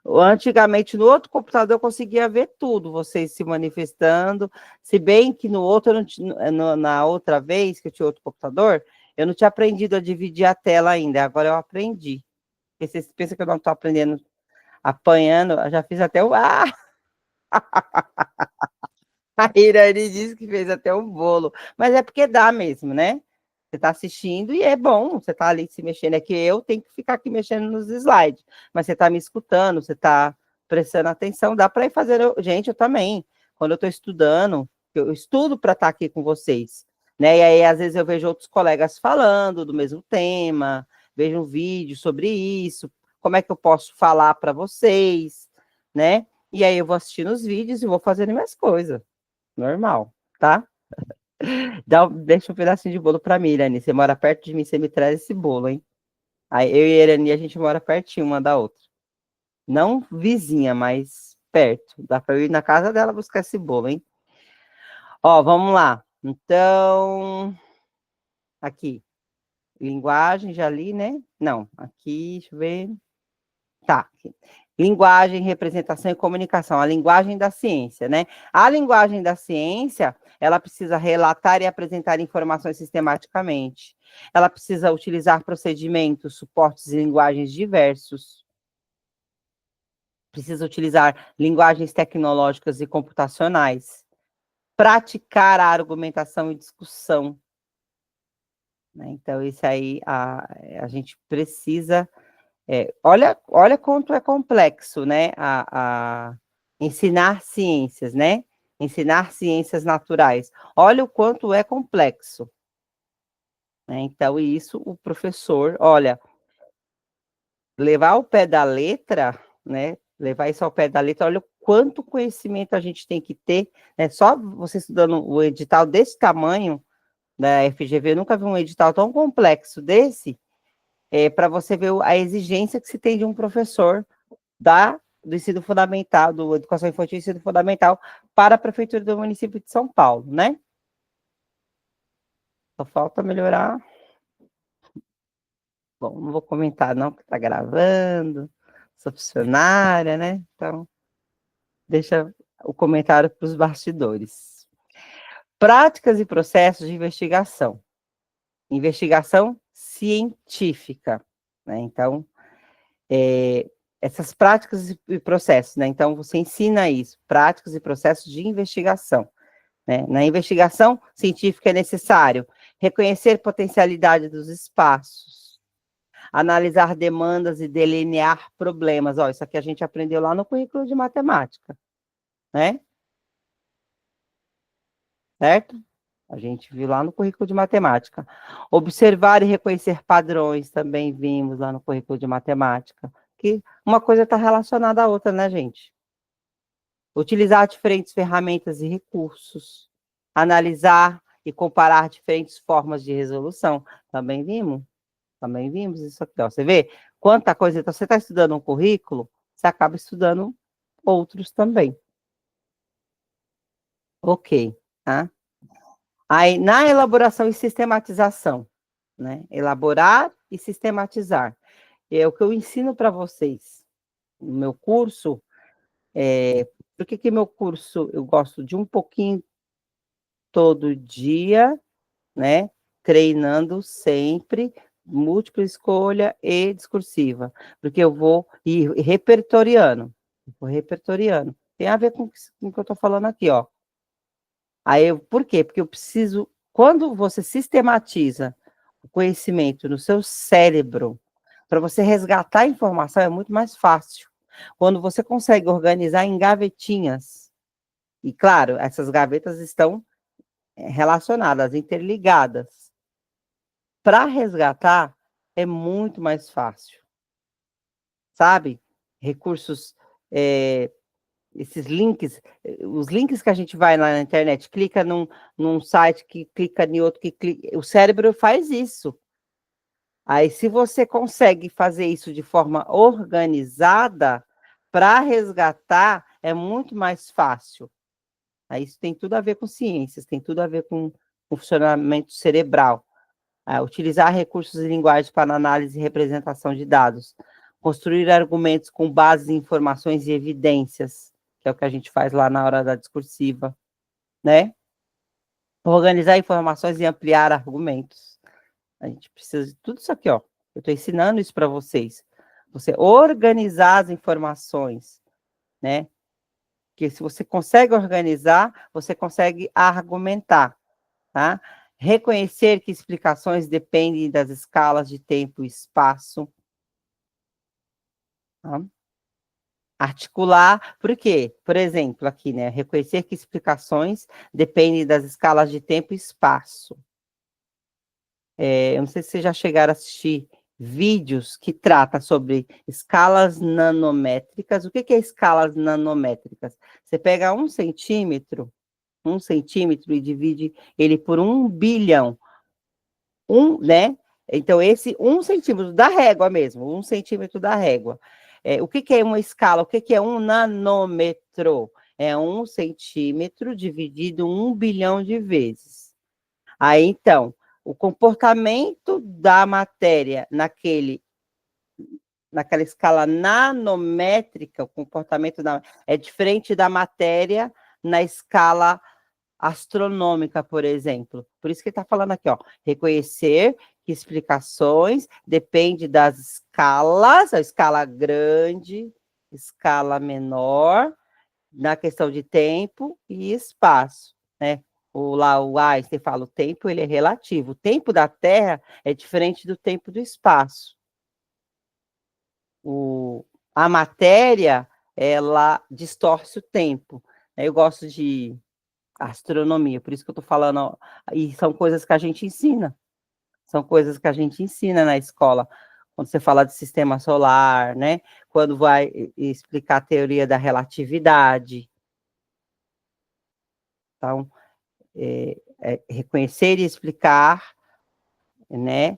Antigamente, no outro computador, eu conseguia ver tudo, vocês se manifestando, se bem que no outro, na outra vez que eu tinha outro computador, eu não tinha aprendido a dividir a tela ainda, agora eu aprendi. Porque vocês pensam que eu não estou aprendendo, apanhando, eu já fiz até o... Ah! A Irani disse que fez até um bolo, mas é porque dá mesmo, né? Você está assistindo e é bom, você está ali se mexendo. É que eu tenho que ficar aqui mexendo nos slides, mas você está me escutando, você está prestando atenção, dá para ir fazendo. Gente, eu também. Quando eu estou estudando, eu estudo para estar aqui com vocês, né? E aí, às vezes, eu vejo outros colegas falando do mesmo tema, vejo um vídeo sobre isso, como é que eu posso falar para vocês, né? E aí eu vou assistindo os vídeos e vou fazendo minhas coisas, normal, tá? Deixa um pedacinho de bolo pra mim, Irani. Você mora perto de mim, você me traz esse bolo, hein? Aí eu e a Irani, a gente mora pertinho uma da outra. Não vizinha, mas perto. Dá pra eu ir na casa dela buscar esse bolo, hein? Ó, vamos lá. Então, aqui. Linguagem, já li, né? Não, aqui, deixa eu ver. Tá. Linguagem, representação e comunicação, a linguagem da ciência, né? A linguagem da ciência, ela precisa relatar e apresentar informações sistematicamente. Ela precisa utilizar procedimentos, suportes e linguagens diversos. Precisa utilizar linguagens tecnológicas e computacionais. Praticar a argumentação e discussão, né? Então, isso aí a gente precisa. Olha quanto é complexo, né? Ensinar ciências, né? Ensinar ciências naturais. Olha o quanto é complexo, né? Então, isso o professor, olha, levar ao pé da letra, né? Levar isso ao pé da letra, olha o quanto conhecimento a gente tem que ter, né? Só você estudando o edital desse tamanho da FGV, eu nunca vi um edital tão complexo desse, para você ver a exigência que se tem de um professor do ensino fundamental, do educação infantil e ensino fundamental, para a prefeitura do município de São Paulo, né? Só falta melhorar. Bom, não vou comentar não, porque está gravando, sou funcionária, né? Então, deixa o comentário para os bastidores. Práticas e processos de investigação. Investigação científica, né? Então, essas práticas e processos, né? Então, você ensina isso, práticas e processos de investigação. Né? Na investigação científica é necessário reconhecer potencialidade dos espaços, analisar demandas e delinear problemas. Ó, isso aqui a gente aprendeu lá no currículo de matemática, né? Certo? A gente viu lá no currículo de matemática. Observar e reconhecer padrões, também vimos lá no currículo de matemática. Que uma coisa está relacionada à outra, né, gente? Utilizar diferentes ferramentas e recursos, analisar e comparar diferentes formas de resolução. Também vimos isso aqui, ó. Você vê quanta coisa. Então, você está estudando um currículo, você acaba estudando outros também. Ok, tá? Aí, na elaboração e sistematização, né? Elaborar e sistematizar. É o que eu ensino para vocês no meu curso. Por que meu curso eu gosto de um pouquinho todo dia, né? Treinando sempre, múltipla escolha e discursiva, porque eu vou ir repertoriando, Tem a ver com o que eu estou falando aqui, ó. Por quê? Porque eu preciso, quando você sistematiza o conhecimento no seu cérebro, para você resgatar a informação é muito mais fácil. Quando você consegue organizar em gavetinhas, e claro, essas gavetas estão relacionadas, interligadas. Para resgatar é muito mais fácil, sabe? Recursos esses links, os links que a gente vai lá na internet, clica num site, que clica em outro, que clica, o cérebro faz isso. Aí, se você consegue fazer isso de forma organizada, para resgatar, é muito mais fácil. Aí, isso tem tudo a ver com ciências, tem tudo a ver com funcionamento cerebral. Utilizar recursos de linguagem para análise e representação de dados. Construir argumentos com base em informações e evidências, que é o que a gente faz lá na hora da discursiva, né? Organizar informações e ampliar argumentos. A gente precisa de tudo isso aqui, ó. Eu estou ensinando isso para vocês. Você organizar as informações, né? Porque se você consegue organizar, você consegue argumentar, tá? Reconhecer que explicações dependem das escalas de tempo e espaço. Tá? Articular, por quê? Por exemplo, aqui, né? Reconhecer que explicações dependem das escalas de tempo e espaço. Eu não sei se vocês já chegaram a assistir vídeos que tratam sobre escalas nanométricas. O que é escalas nanométricas? Você pega 1 centímetro, e divide ele por 1 bilhão. Né? Então, esse 1 centímetro da régua mesmo, 1 centímetro da régua. O que é uma escala? O que é um nanômetro? É 1 centímetro dividido 1 bilhão de vezes. Aí, então, o comportamento da matéria naquela escala nanométrica, o comportamento é diferente da matéria na escala astronômica, por exemplo. Por isso que ele está falando aqui, ó, reconhecer que explicações depende das escalas, a escala grande, escala menor, na questão de tempo e espaço, né? O Einstein fala, o tempo ele é relativo. O tempo da Terra é diferente do tempo do espaço. A matéria, ela distorce o tempo. Eu gosto de astronomia, por isso que eu estou falando, ó, e são coisas que a gente ensina. São coisas que a gente ensina na escola. Quando você fala de sistema solar, né? Quando vai explicar a teoria da relatividade. Então, reconhecer e explicar, né?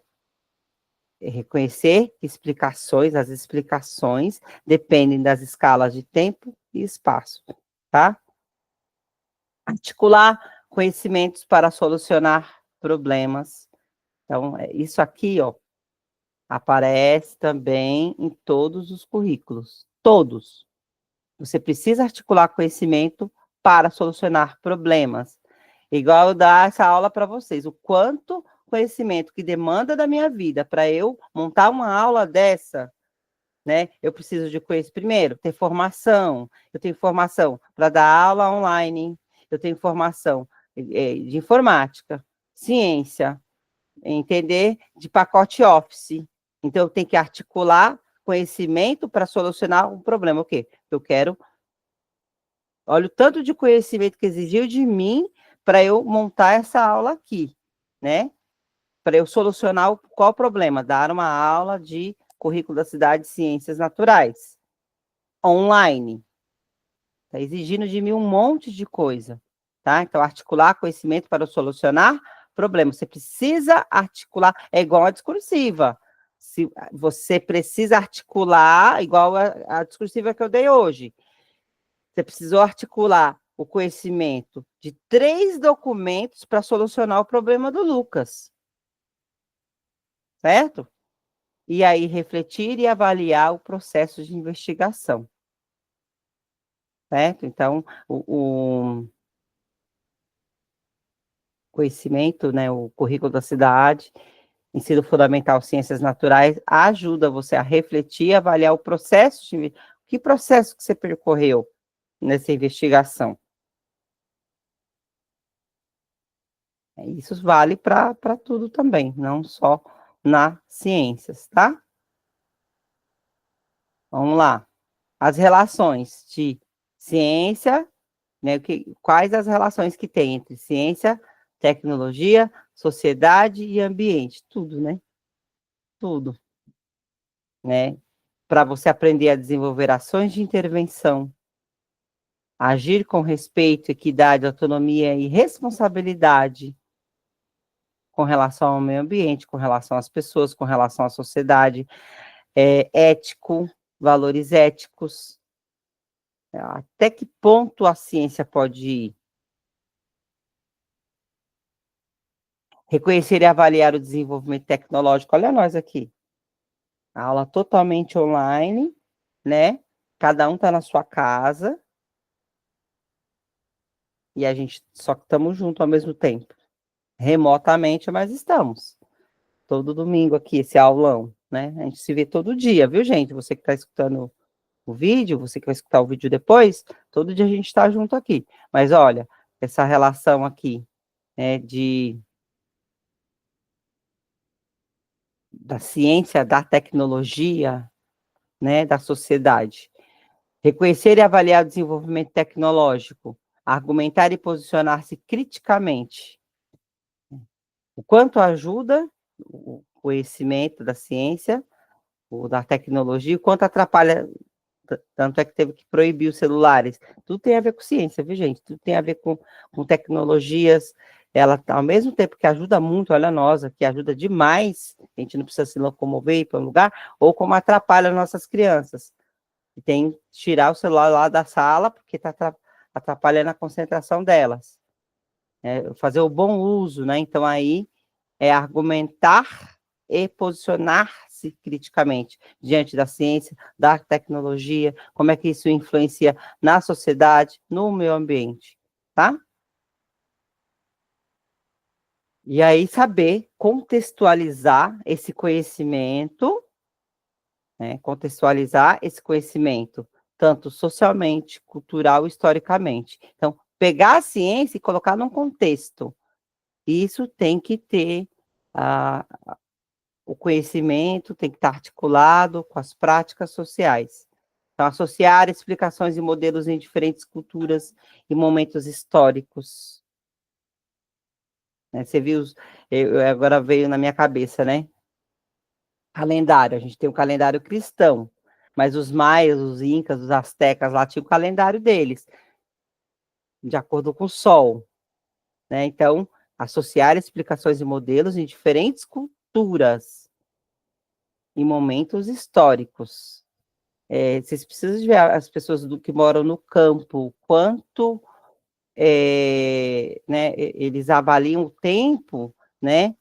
Reconhecer explicações, as explicações dependem das escalas de tempo e espaço, tá? Articular conhecimentos para solucionar problemas. Então, isso aqui, ó, aparece também em todos os currículos, todos. Você precisa articular conhecimento para solucionar problemas. Igual eu dar essa aula para vocês, o quanto conhecimento que demanda da minha vida para eu montar uma aula dessa, né? Eu preciso de conhecer primeiro, ter formação. Eu tenho formação para dar aula online, eu tenho formação de informática, ciência, entender de pacote Office. Então, eu tenho que articular conhecimento para solucionar um problema. O quê? Eu quero. Olha o tanto de conhecimento que exigiu de mim para eu montar essa aula aqui, né? Para eu solucionar qual o problema? Dar uma aula de currículo da cidade de ciências naturais, online. Está exigindo de mim um monte de coisa, tá? Então, articular conhecimento para solucionar problemas. Você precisa articular, é igual a discursiva. Se você precisa articular, igual a discursiva que eu dei hoje. Você precisou articular o conhecimento de 3 documentos para solucionar o problema do Lucas. Certo? E aí, refletir e avaliar o processo de investigação. Certo? Então, o conhecimento, né, o currículo da cidade, ensino fundamental, ciências naturais, ajuda você a refletir e avaliar o processo que processo que você percorreu nessa investigação. Isso vale para tudo também, não só nas ciências, tá? Vamos lá. As relações de ciência, né? Quais as relações que tem entre ciência, tecnologia, sociedade e ambiente? Tudo, né? Tudo, né? Para você aprender a desenvolver ações de intervenção, agir com respeito, equidade, autonomia e responsabilidade com relação ao meio ambiente, com relação às pessoas, com relação à sociedade, ético, valores éticos. Até que ponto a ciência pode ir? Reconhecer e avaliar o desenvolvimento tecnológico. Olha nós aqui. A aula totalmente online, né? Cada um está na sua casa. E a gente só que estamos juntos ao mesmo tempo. Remotamente, mas estamos. Todo domingo aqui, esse aulão, né? A gente se vê todo dia, viu, gente? Você que está escutando o vídeo, você que vai escutar o vídeo depois, todo dia a gente está junto aqui. Mas olha, essa relação aqui, né, da ciência, da tecnologia, né, da sociedade. Reconhecer e avaliar o desenvolvimento tecnológico, argumentar e posicionar-se criticamente. O quanto ajuda o conhecimento da ciência, ou da tecnologia, o quanto atrapalha, tanto é que teve que proibir os celulares. Tudo tem a ver com ciência, viu, gente? Tudo tem a ver com tecnologias. Ela, ao mesmo tempo que ajuda muito, olha nós, que ajuda demais, a gente não precisa se locomover e ir para um lugar, ou como atrapalha nossas crianças. E tem que tirar o celular lá da sala, porque está atrapalhando a concentração delas. Fazer o bom uso, né? Então, aí, argumentar e posicionar-se criticamente diante da ciência, da tecnologia, como é que isso influencia na sociedade, no meio ambiente, tá? E aí, saber contextualizar esse conhecimento, né? Contextualizar esse conhecimento, tanto socialmente, cultural, historicamente. Então, pegar a ciência e colocar num contexto. Isso tem que ter o conhecimento, tem que estar articulado com as práticas sociais. Então, associar explicações e modelos em diferentes culturas e momentos históricos. Né? Você viu, agora veio na minha cabeça, né? Calendário, a gente tem um calendário cristão, mas os maias, os incas, os astecas lá tinham o calendário deles, de acordo com o sol. Né? Então, associar explicações e modelos em diferentes culturas e momentos históricos. Vocês precisam ver as pessoas que moram no campo, quanto né, eles avaliam o tempo, né?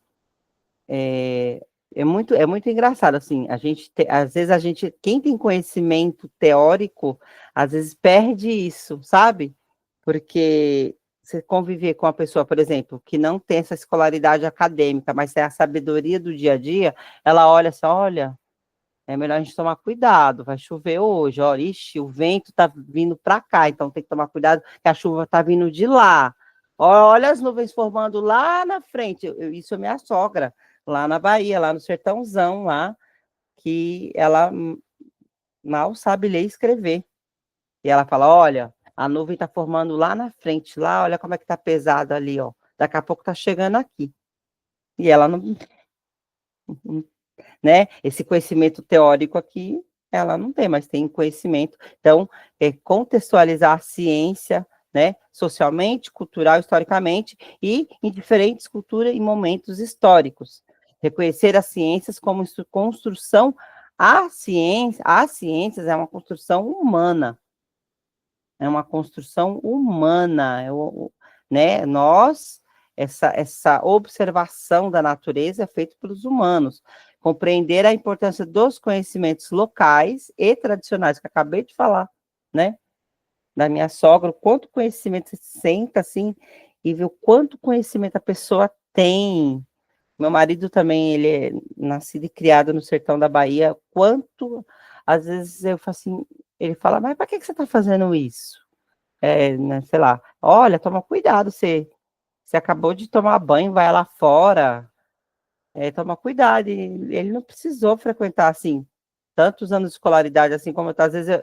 É muito engraçado, assim, às vezes quem tem conhecimento teórico, às vezes perde isso, sabe? Porque você conviver com uma pessoa, por exemplo, que não tem essa escolaridade acadêmica, mas tem a sabedoria do dia a dia, ela olha assim, olha, é melhor a gente tomar cuidado, vai chover hoje, ó, ixi, o vento tá vindo para cá, então tem que tomar cuidado que a chuva tá vindo de lá. Olha as nuvens formando lá na frente, isso é minha sogra, lá na Bahia, lá no sertãozão, lá, que ela mal sabe ler e escrever. E ela fala, olha, a nuvem tá formando lá na frente, lá, olha como é que tá pesado ali, ó, daqui a pouco tá chegando aqui. E ela não, né? Esse conhecimento teórico aqui, ela não tem, mas tem conhecimento. Então, contextualizar a ciência, né? Socialmente, cultural, historicamente, e em diferentes culturas e momentos históricos. Reconhecer as ciências como construção, as ciências é uma construção humana. É uma construção humana, né? Essa observação da natureza é feita pelos humanos. Compreender a importância dos conhecimentos locais e tradicionais, que eu acabei de falar, né? Da minha sogra, o quanto conhecimento você senta assim e vê o quanto conhecimento a pessoa tem. Meu marido também, ele é nascido e criado no sertão da Bahia. Quanto, às vezes eu falo assim, ele fala, mas para que você está fazendo isso? Né, sei lá, olha, toma cuidado, você acabou de tomar banho, vai lá fora, toma cuidado, e ele não precisou frequentar, assim, tantos anos de escolaridade, assim como às vezes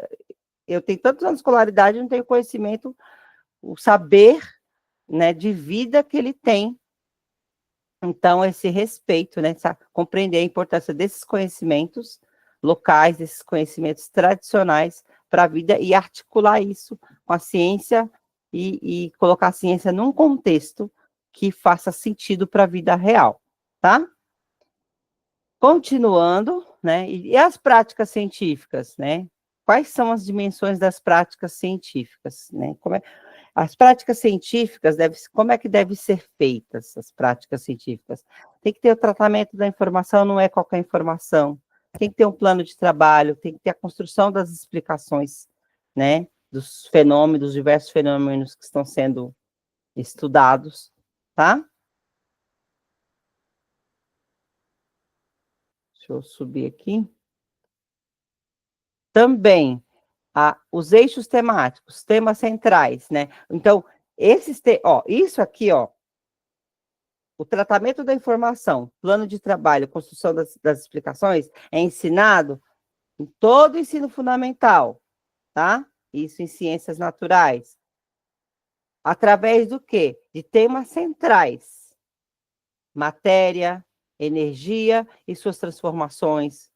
eu tenho tantos anos de escolaridade e não tenho conhecimento, o saber, né, de vida que ele tem. Então, esse respeito, né, compreender a importância desses conhecimentos locais, desses conhecimentos tradicionais, para a vida e articular isso com a ciência e colocar a ciência num contexto que faça sentido para a vida real, tá? Continuando, né? E as práticas científicas, né? Quais são as dimensões das práticas científicas, né? As práticas científicas, como é que devem ser feitas as práticas científicas? Tem que ter o tratamento da informação, não é qualquer informação. Tem que ter um plano de trabalho, tem que ter a construção das explicações, né? Dos fenômenos, diversos fenômenos que estão sendo estudados, tá? Deixa eu subir aqui. Também, os eixos temáticos, temas centrais, né? Então, isso aqui, ó, o tratamento da informação, plano de trabalho, construção das explicações, é ensinado em todo o ensino fundamental, tá? Isso em ciências naturais. Através do quê? De temas centrais. Matéria, energia e suas transformações,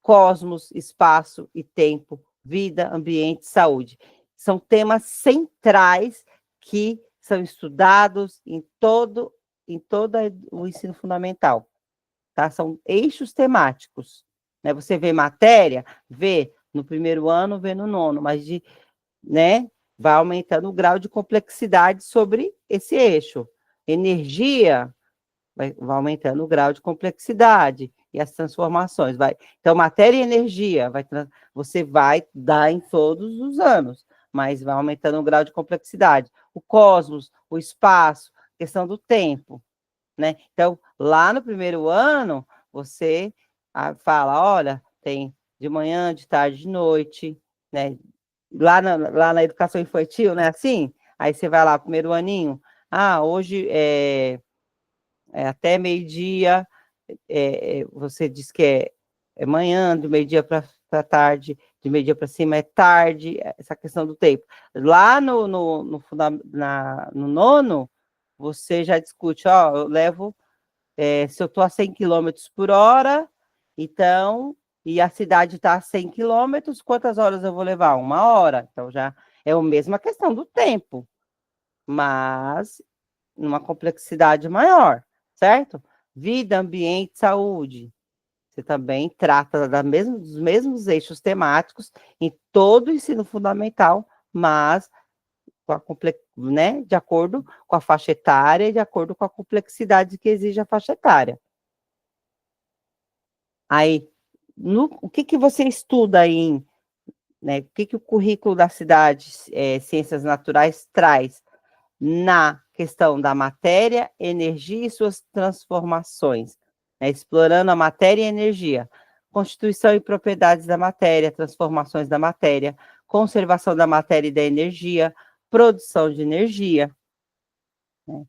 cosmos, espaço e tempo, vida, ambiente, saúde. São temas centrais que são estudados em todo o ensino fundamental, tá? São eixos temáticos, né? Você vê matéria, vê no primeiro ano, vê no nono, mas né, vai aumentando o grau de complexidade sobre esse eixo. Energia, vai aumentando o grau de complexidade e as transformações. Então, matéria e energia, você vai dar em todos os anos, mas vai aumentando o grau de complexidade. O cosmos, o espaço, questão do tempo, né? Então, lá no primeiro ano, você fala, olha, tem de manhã, de tarde, de noite, né? Lá na educação infantil, né? Assim, aí você vai lá, primeiro aninho, hoje até meio-dia, você diz que é manhã, do meio-dia para tarde, de meio-dia para cima é tarde, essa questão do tempo. Lá no nono, você já discute, eu levo, se eu estou a 100 quilômetros por hora, então, e a cidade está a 100 quilômetros, quantas horas eu vou levar? 1 hora. Então, já é a mesma questão do tempo, mas numa complexidade maior, certo? Vida, ambiente, saúde. Você também trata dos mesmos eixos temáticos em todo o ensino fundamental, mas né, de acordo com a faixa etária e de acordo com a complexidade que exige a faixa etária. Aí, o que você estuda aí, né? O que o currículo da cidade, Ciências Naturais, traz na questão da matéria, energia e suas transformações, né? Explorando a matéria e a energia, constituição e propriedades da matéria, transformações da matéria, conservação da matéria e da energia, produção de energia, né?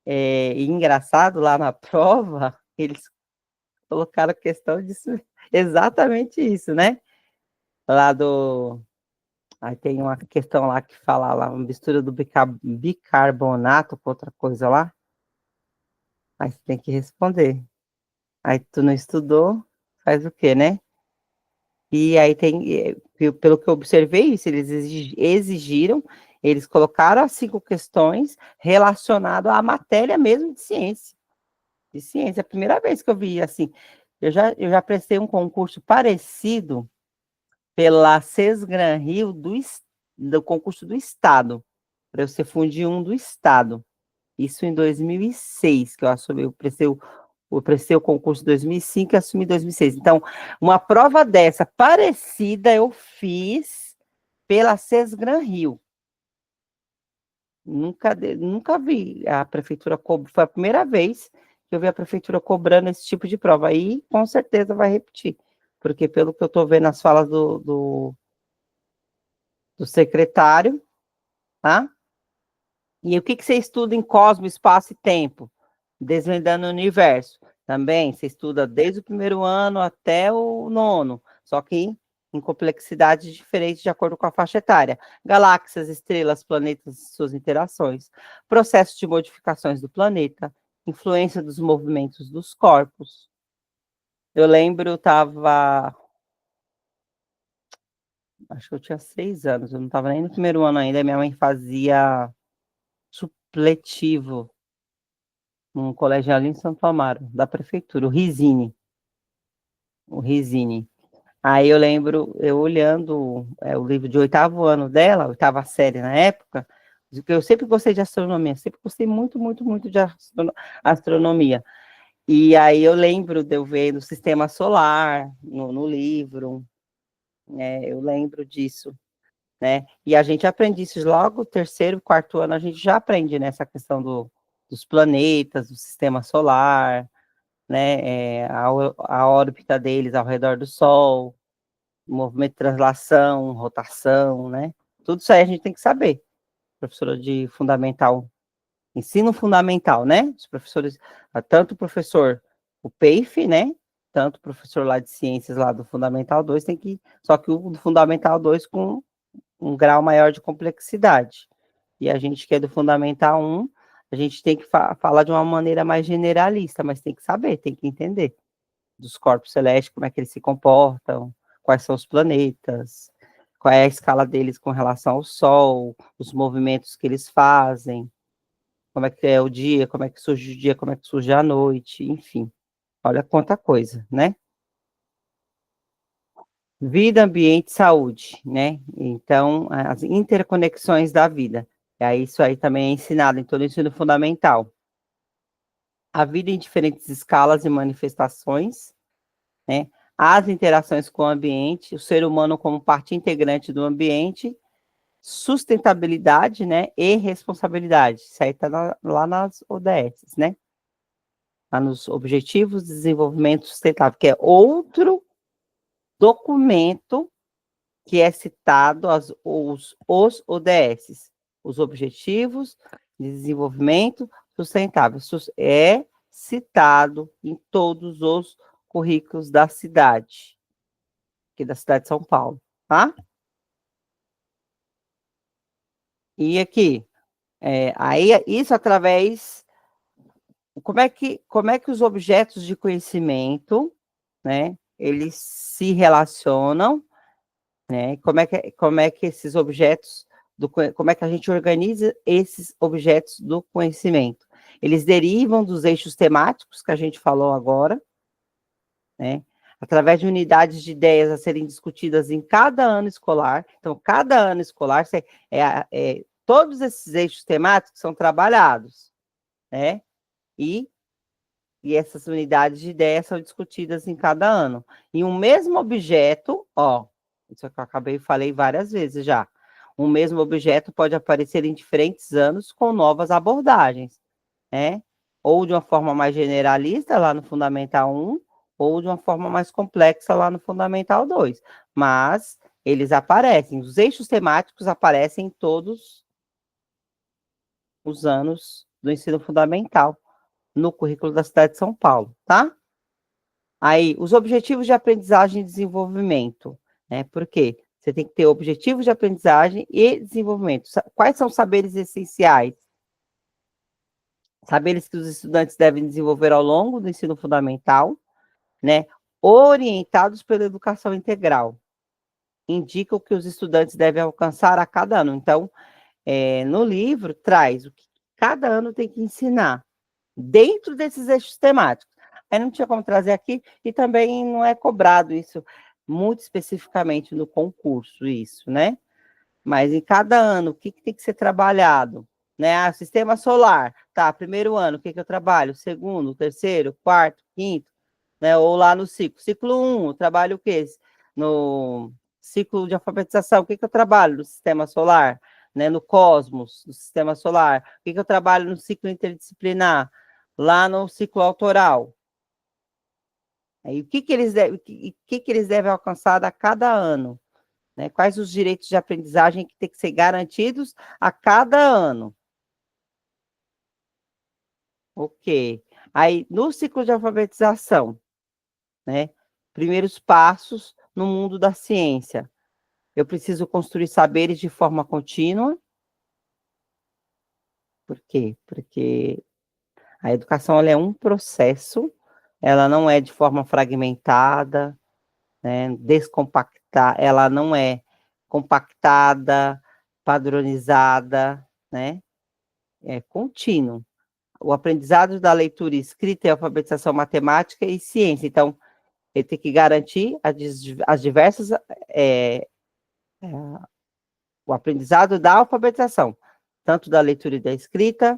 E engraçado, lá na prova, eles colocaram a questão disso, exatamente isso, né? Aí tem uma questão lá que fala lá, uma mistura do bicarbonato com outra coisa lá. Aí você tem que responder. Aí tu não estudou, faz o quê, né? E aí pelo que eu observei isso, eles exigiram, eles colocaram as 5 questões relacionadas à matéria mesmo de ciência. De ciência, é a primeira vez que eu vi assim. Eu já prestei um concurso parecido pela Sesgran Rio do concurso do Estado, para eu ser Fundi 1 do Estado. Isso em 2006, que eu prestei o concurso em 2005 e assumi em 2006. Então, uma prova dessa parecida eu fiz pela Sesgran Rio. Nunca vi a prefeitura foi a primeira vez que eu vi a prefeitura cobrando esse tipo de prova. Aí, com certeza, vai repetir. Porque, pelo que eu estou vendo nas falas do secretário, tá? E o que você estuda em cosmo, espaço e tempo? Desvendando o universo. Também, você estuda desde o primeiro ano até o nono, só que em complexidades diferentes de acordo com a faixa etária. Galáxias, estrelas, planetas e suas interações. Processos de modificações do planeta. Influência dos movimentos dos corpos. Eu lembro, acho que eu tinha 6 anos, eu não estava nem no primeiro ano ainda, minha mãe fazia supletivo num colégio ali em Santo Amaro, da prefeitura, o Risini. Aí eu lembro, eu olhando o livro de oitavo ano dela, oitava série na época, de que eu sempre gostei de astronomia, sempre gostei muito, muito, muito de astronomia. E aí eu lembro de eu ver no sistema solar, no livro, né, eu lembro disso, né? E a gente aprende isso logo, terceiro, quarto ano, a gente já aprende nessa questão dos planetas, do sistema solar, né? A órbita deles ao redor do Sol, movimento de translação, rotação, né? Tudo isso aí a gente tem que saber. Professora de fundamental, ensino fundamental, né? Os professores, tanto o professor, o PEIF, né? Tanto o professor lá de ciências lá do Fundamental 2 tem que, só que o do Fundamental 2 com um grau maior de complexidade. E a gente que é do Fundamental 1, a gente tem que falar de uma maneira mais generalista, mas tem que saber, tem que entender dos corpos celestes, como é que eles se comportam, quais são os planetas, qual é a escala deles com relação ao Sol, os movimentos que eles fazem, como é que é o dia, como é que surge o dia, como é que surge a noite, enfim. Olha quanta coisa, né? Vida, ambiente, saúde, né? Então, as interconexões da vida. E aí, isso aí também é ensinado em todo o ensino fundamental. A vida em diferentes escalas e manifestações, né? As interações com o ambiente, o ser humano como parte integrante do ambiente, sustentabilidade, né? E responsabilidade. Isso aí está lá nas ODS, né? Lá nos Objetivos de Desenvolvimento Sustentável, que é outro documento que é citado os ODS, os Objetivos de Desenvolvimento Sustentável. É citado em todos os currículos da cidade, aqui da cidade de São Paulo, tá? E aqui, aí isso através, como é que os objetos de conhecimento, né, eles se relacionam, né? Como é que esses objetos como é que a gente organiza esses objetos do conhecimento? Eles derivam dos eixos temáticos que a gente falou agora, né? Através de unidades de ideias a serem discutidas em cada ano escolar. Então, cada ano escolar, todos esses eixos temáticos são trabalhados, né? E essas unidades de ideias são discutidas em cada ano. E um mesmo objeto, ó, isso que eu falei várias vezes já. Um mesmo objeto pode aparecer em diferentes anos com novas abordagens, né? Ou de uma forma mais generalista lá no Fundamental 1, ou de uma forma mais complexa lá no Fundamental 2. Mas eles aparecem, os eixos temáticos aparecem em todos os anos do ensino fundamental no currículo da cidade de São Paulo, tá? Aí, os objetivos de aprendizagem e desenvolvimento, né? Por quê? Você tem que ter objetivos de aprendizagem e desenvolvimento. Quais são os saberes essenciais? Saberes que os estudantes devem desenvolver ao longo do ensino fundamental, né? Orientados pela educação integral. Indicam o que os estudantes devem alcançar a cada ano. Então, no livro, traz o que cada ano tem que ensinar dentro desses eixos temáticos. Aí não tinha como trazer aqui, e também não é cobrado isso muito especificamente no concurso, isso, né? Mas em cada ano, o que tem que ser trabalhado? Né? Sistema solar, tá, primeiro ano, o que eu trabalho? Segundo, terceiro, quarto, quinto, né? Ou lá no ciclo 1, eu trabalho o quê? No ciclo de alfabetização, o que eu trabalho no sistema solar? Né? No cosmos, no sistema solar, o que eu trabalho no ciclo interdisciplinar? Lá no ciclo autoral. E o que eles devem alcançar a cada ano? Né? Quais os direitos de aprendizagem que têm que ser garantidos a cada ano? Ok. Aí, no ciclo de alfabetização, né? Primeiros passos no mundo da ciência. Eu preciso construir saberes de forma contínua. Por quê? Porque a educação ela é um processo, ela não é de forma fragmentada, né? Descompactar, ela não é compactada, padronizada, né? É contínuo. O aprendizado da leitura e escrita é alfabetização matemática e ciência. Então, ele tem que garantir as diversas... o aprendizado da alfabetização, tanto da leitura e da escrita,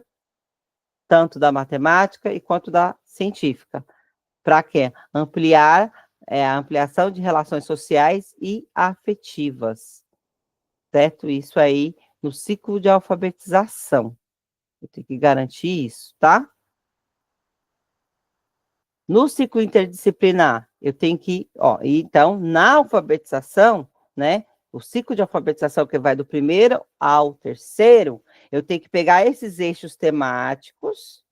tanto da matemática e quanto da científica. Para quê? Ampliar a ampliação de relações sociais e afetivas. Certo? Isso aí no ciclo de alfabetização. Eu tenho que garantir isso, tá? No ciclo interdisciplinar, eu tenho que, então, na alfabetização, né? O ciclo de alfabetização que vai do primeiro ao terceiro, eu tenho que pegar esses eixos temáticos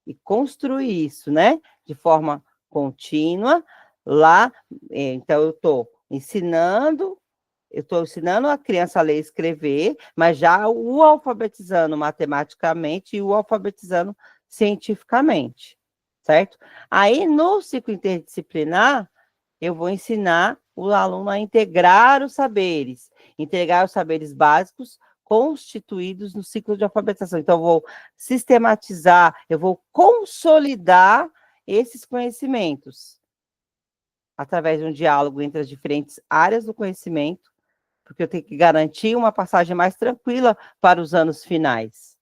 e construir isso, né? De forma contínua. Lá, então, eu estou ensinando a criança a ler e escrever, mas já o alfabetizando matematicamente e o alfabetizando cientificamente, certo? Aí, no ciclo interdisciplinar, eu vou ensinar o aluno a integrar os saberes básicos constituídos no ciclo de alfabetização. Então, eu vou sistematizar, eu vou consolidar esses conhecimentos através de um diálogo entre as diferentes áreas do conhecimento, porque eu tenho que garantir uma passagem mais tranquila para os anos finais.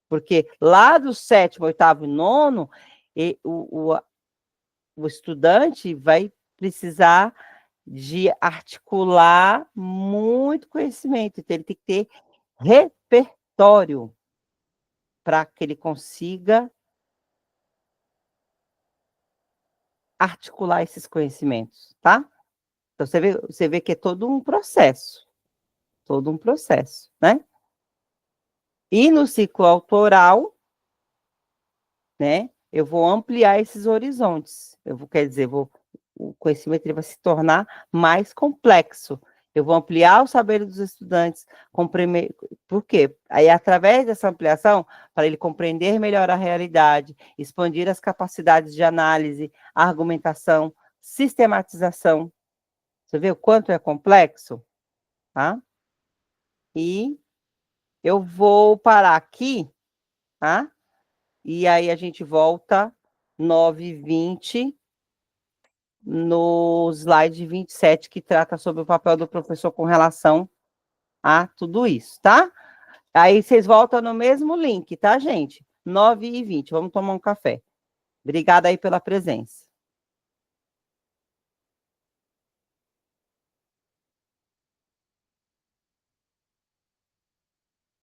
Porque lá do 7º, 8º e 9º, o estudante vai precisar de articular muito conhecimento, então ele tem que ter repertório para que ele consiga articular esses conhecimentos, tá? Então, você vê que é todo um processo, né? E no ciclo autoral, né, eu vou ampliar esses horizontes. O conhecimento ele vai se tornar mais complexo. Eu vou ampliar o saber dos estudantes, por quê? Aí, através dessa ampliação, para ele compreender melhor a realidade, expandir as capacidades de análise, argumentação, sistematização. Você vê o quanto é complexo? Tá? E eu vou parar aqui, tá? E aí a gente volta 9h20 no slide 27, que trata sobre o papel do professor com relação a tudo isso, tá? Aí vocês voltam no mesmo link, tá, gente? 9h20, vamos tomar um café. Obrigada aí pela presença.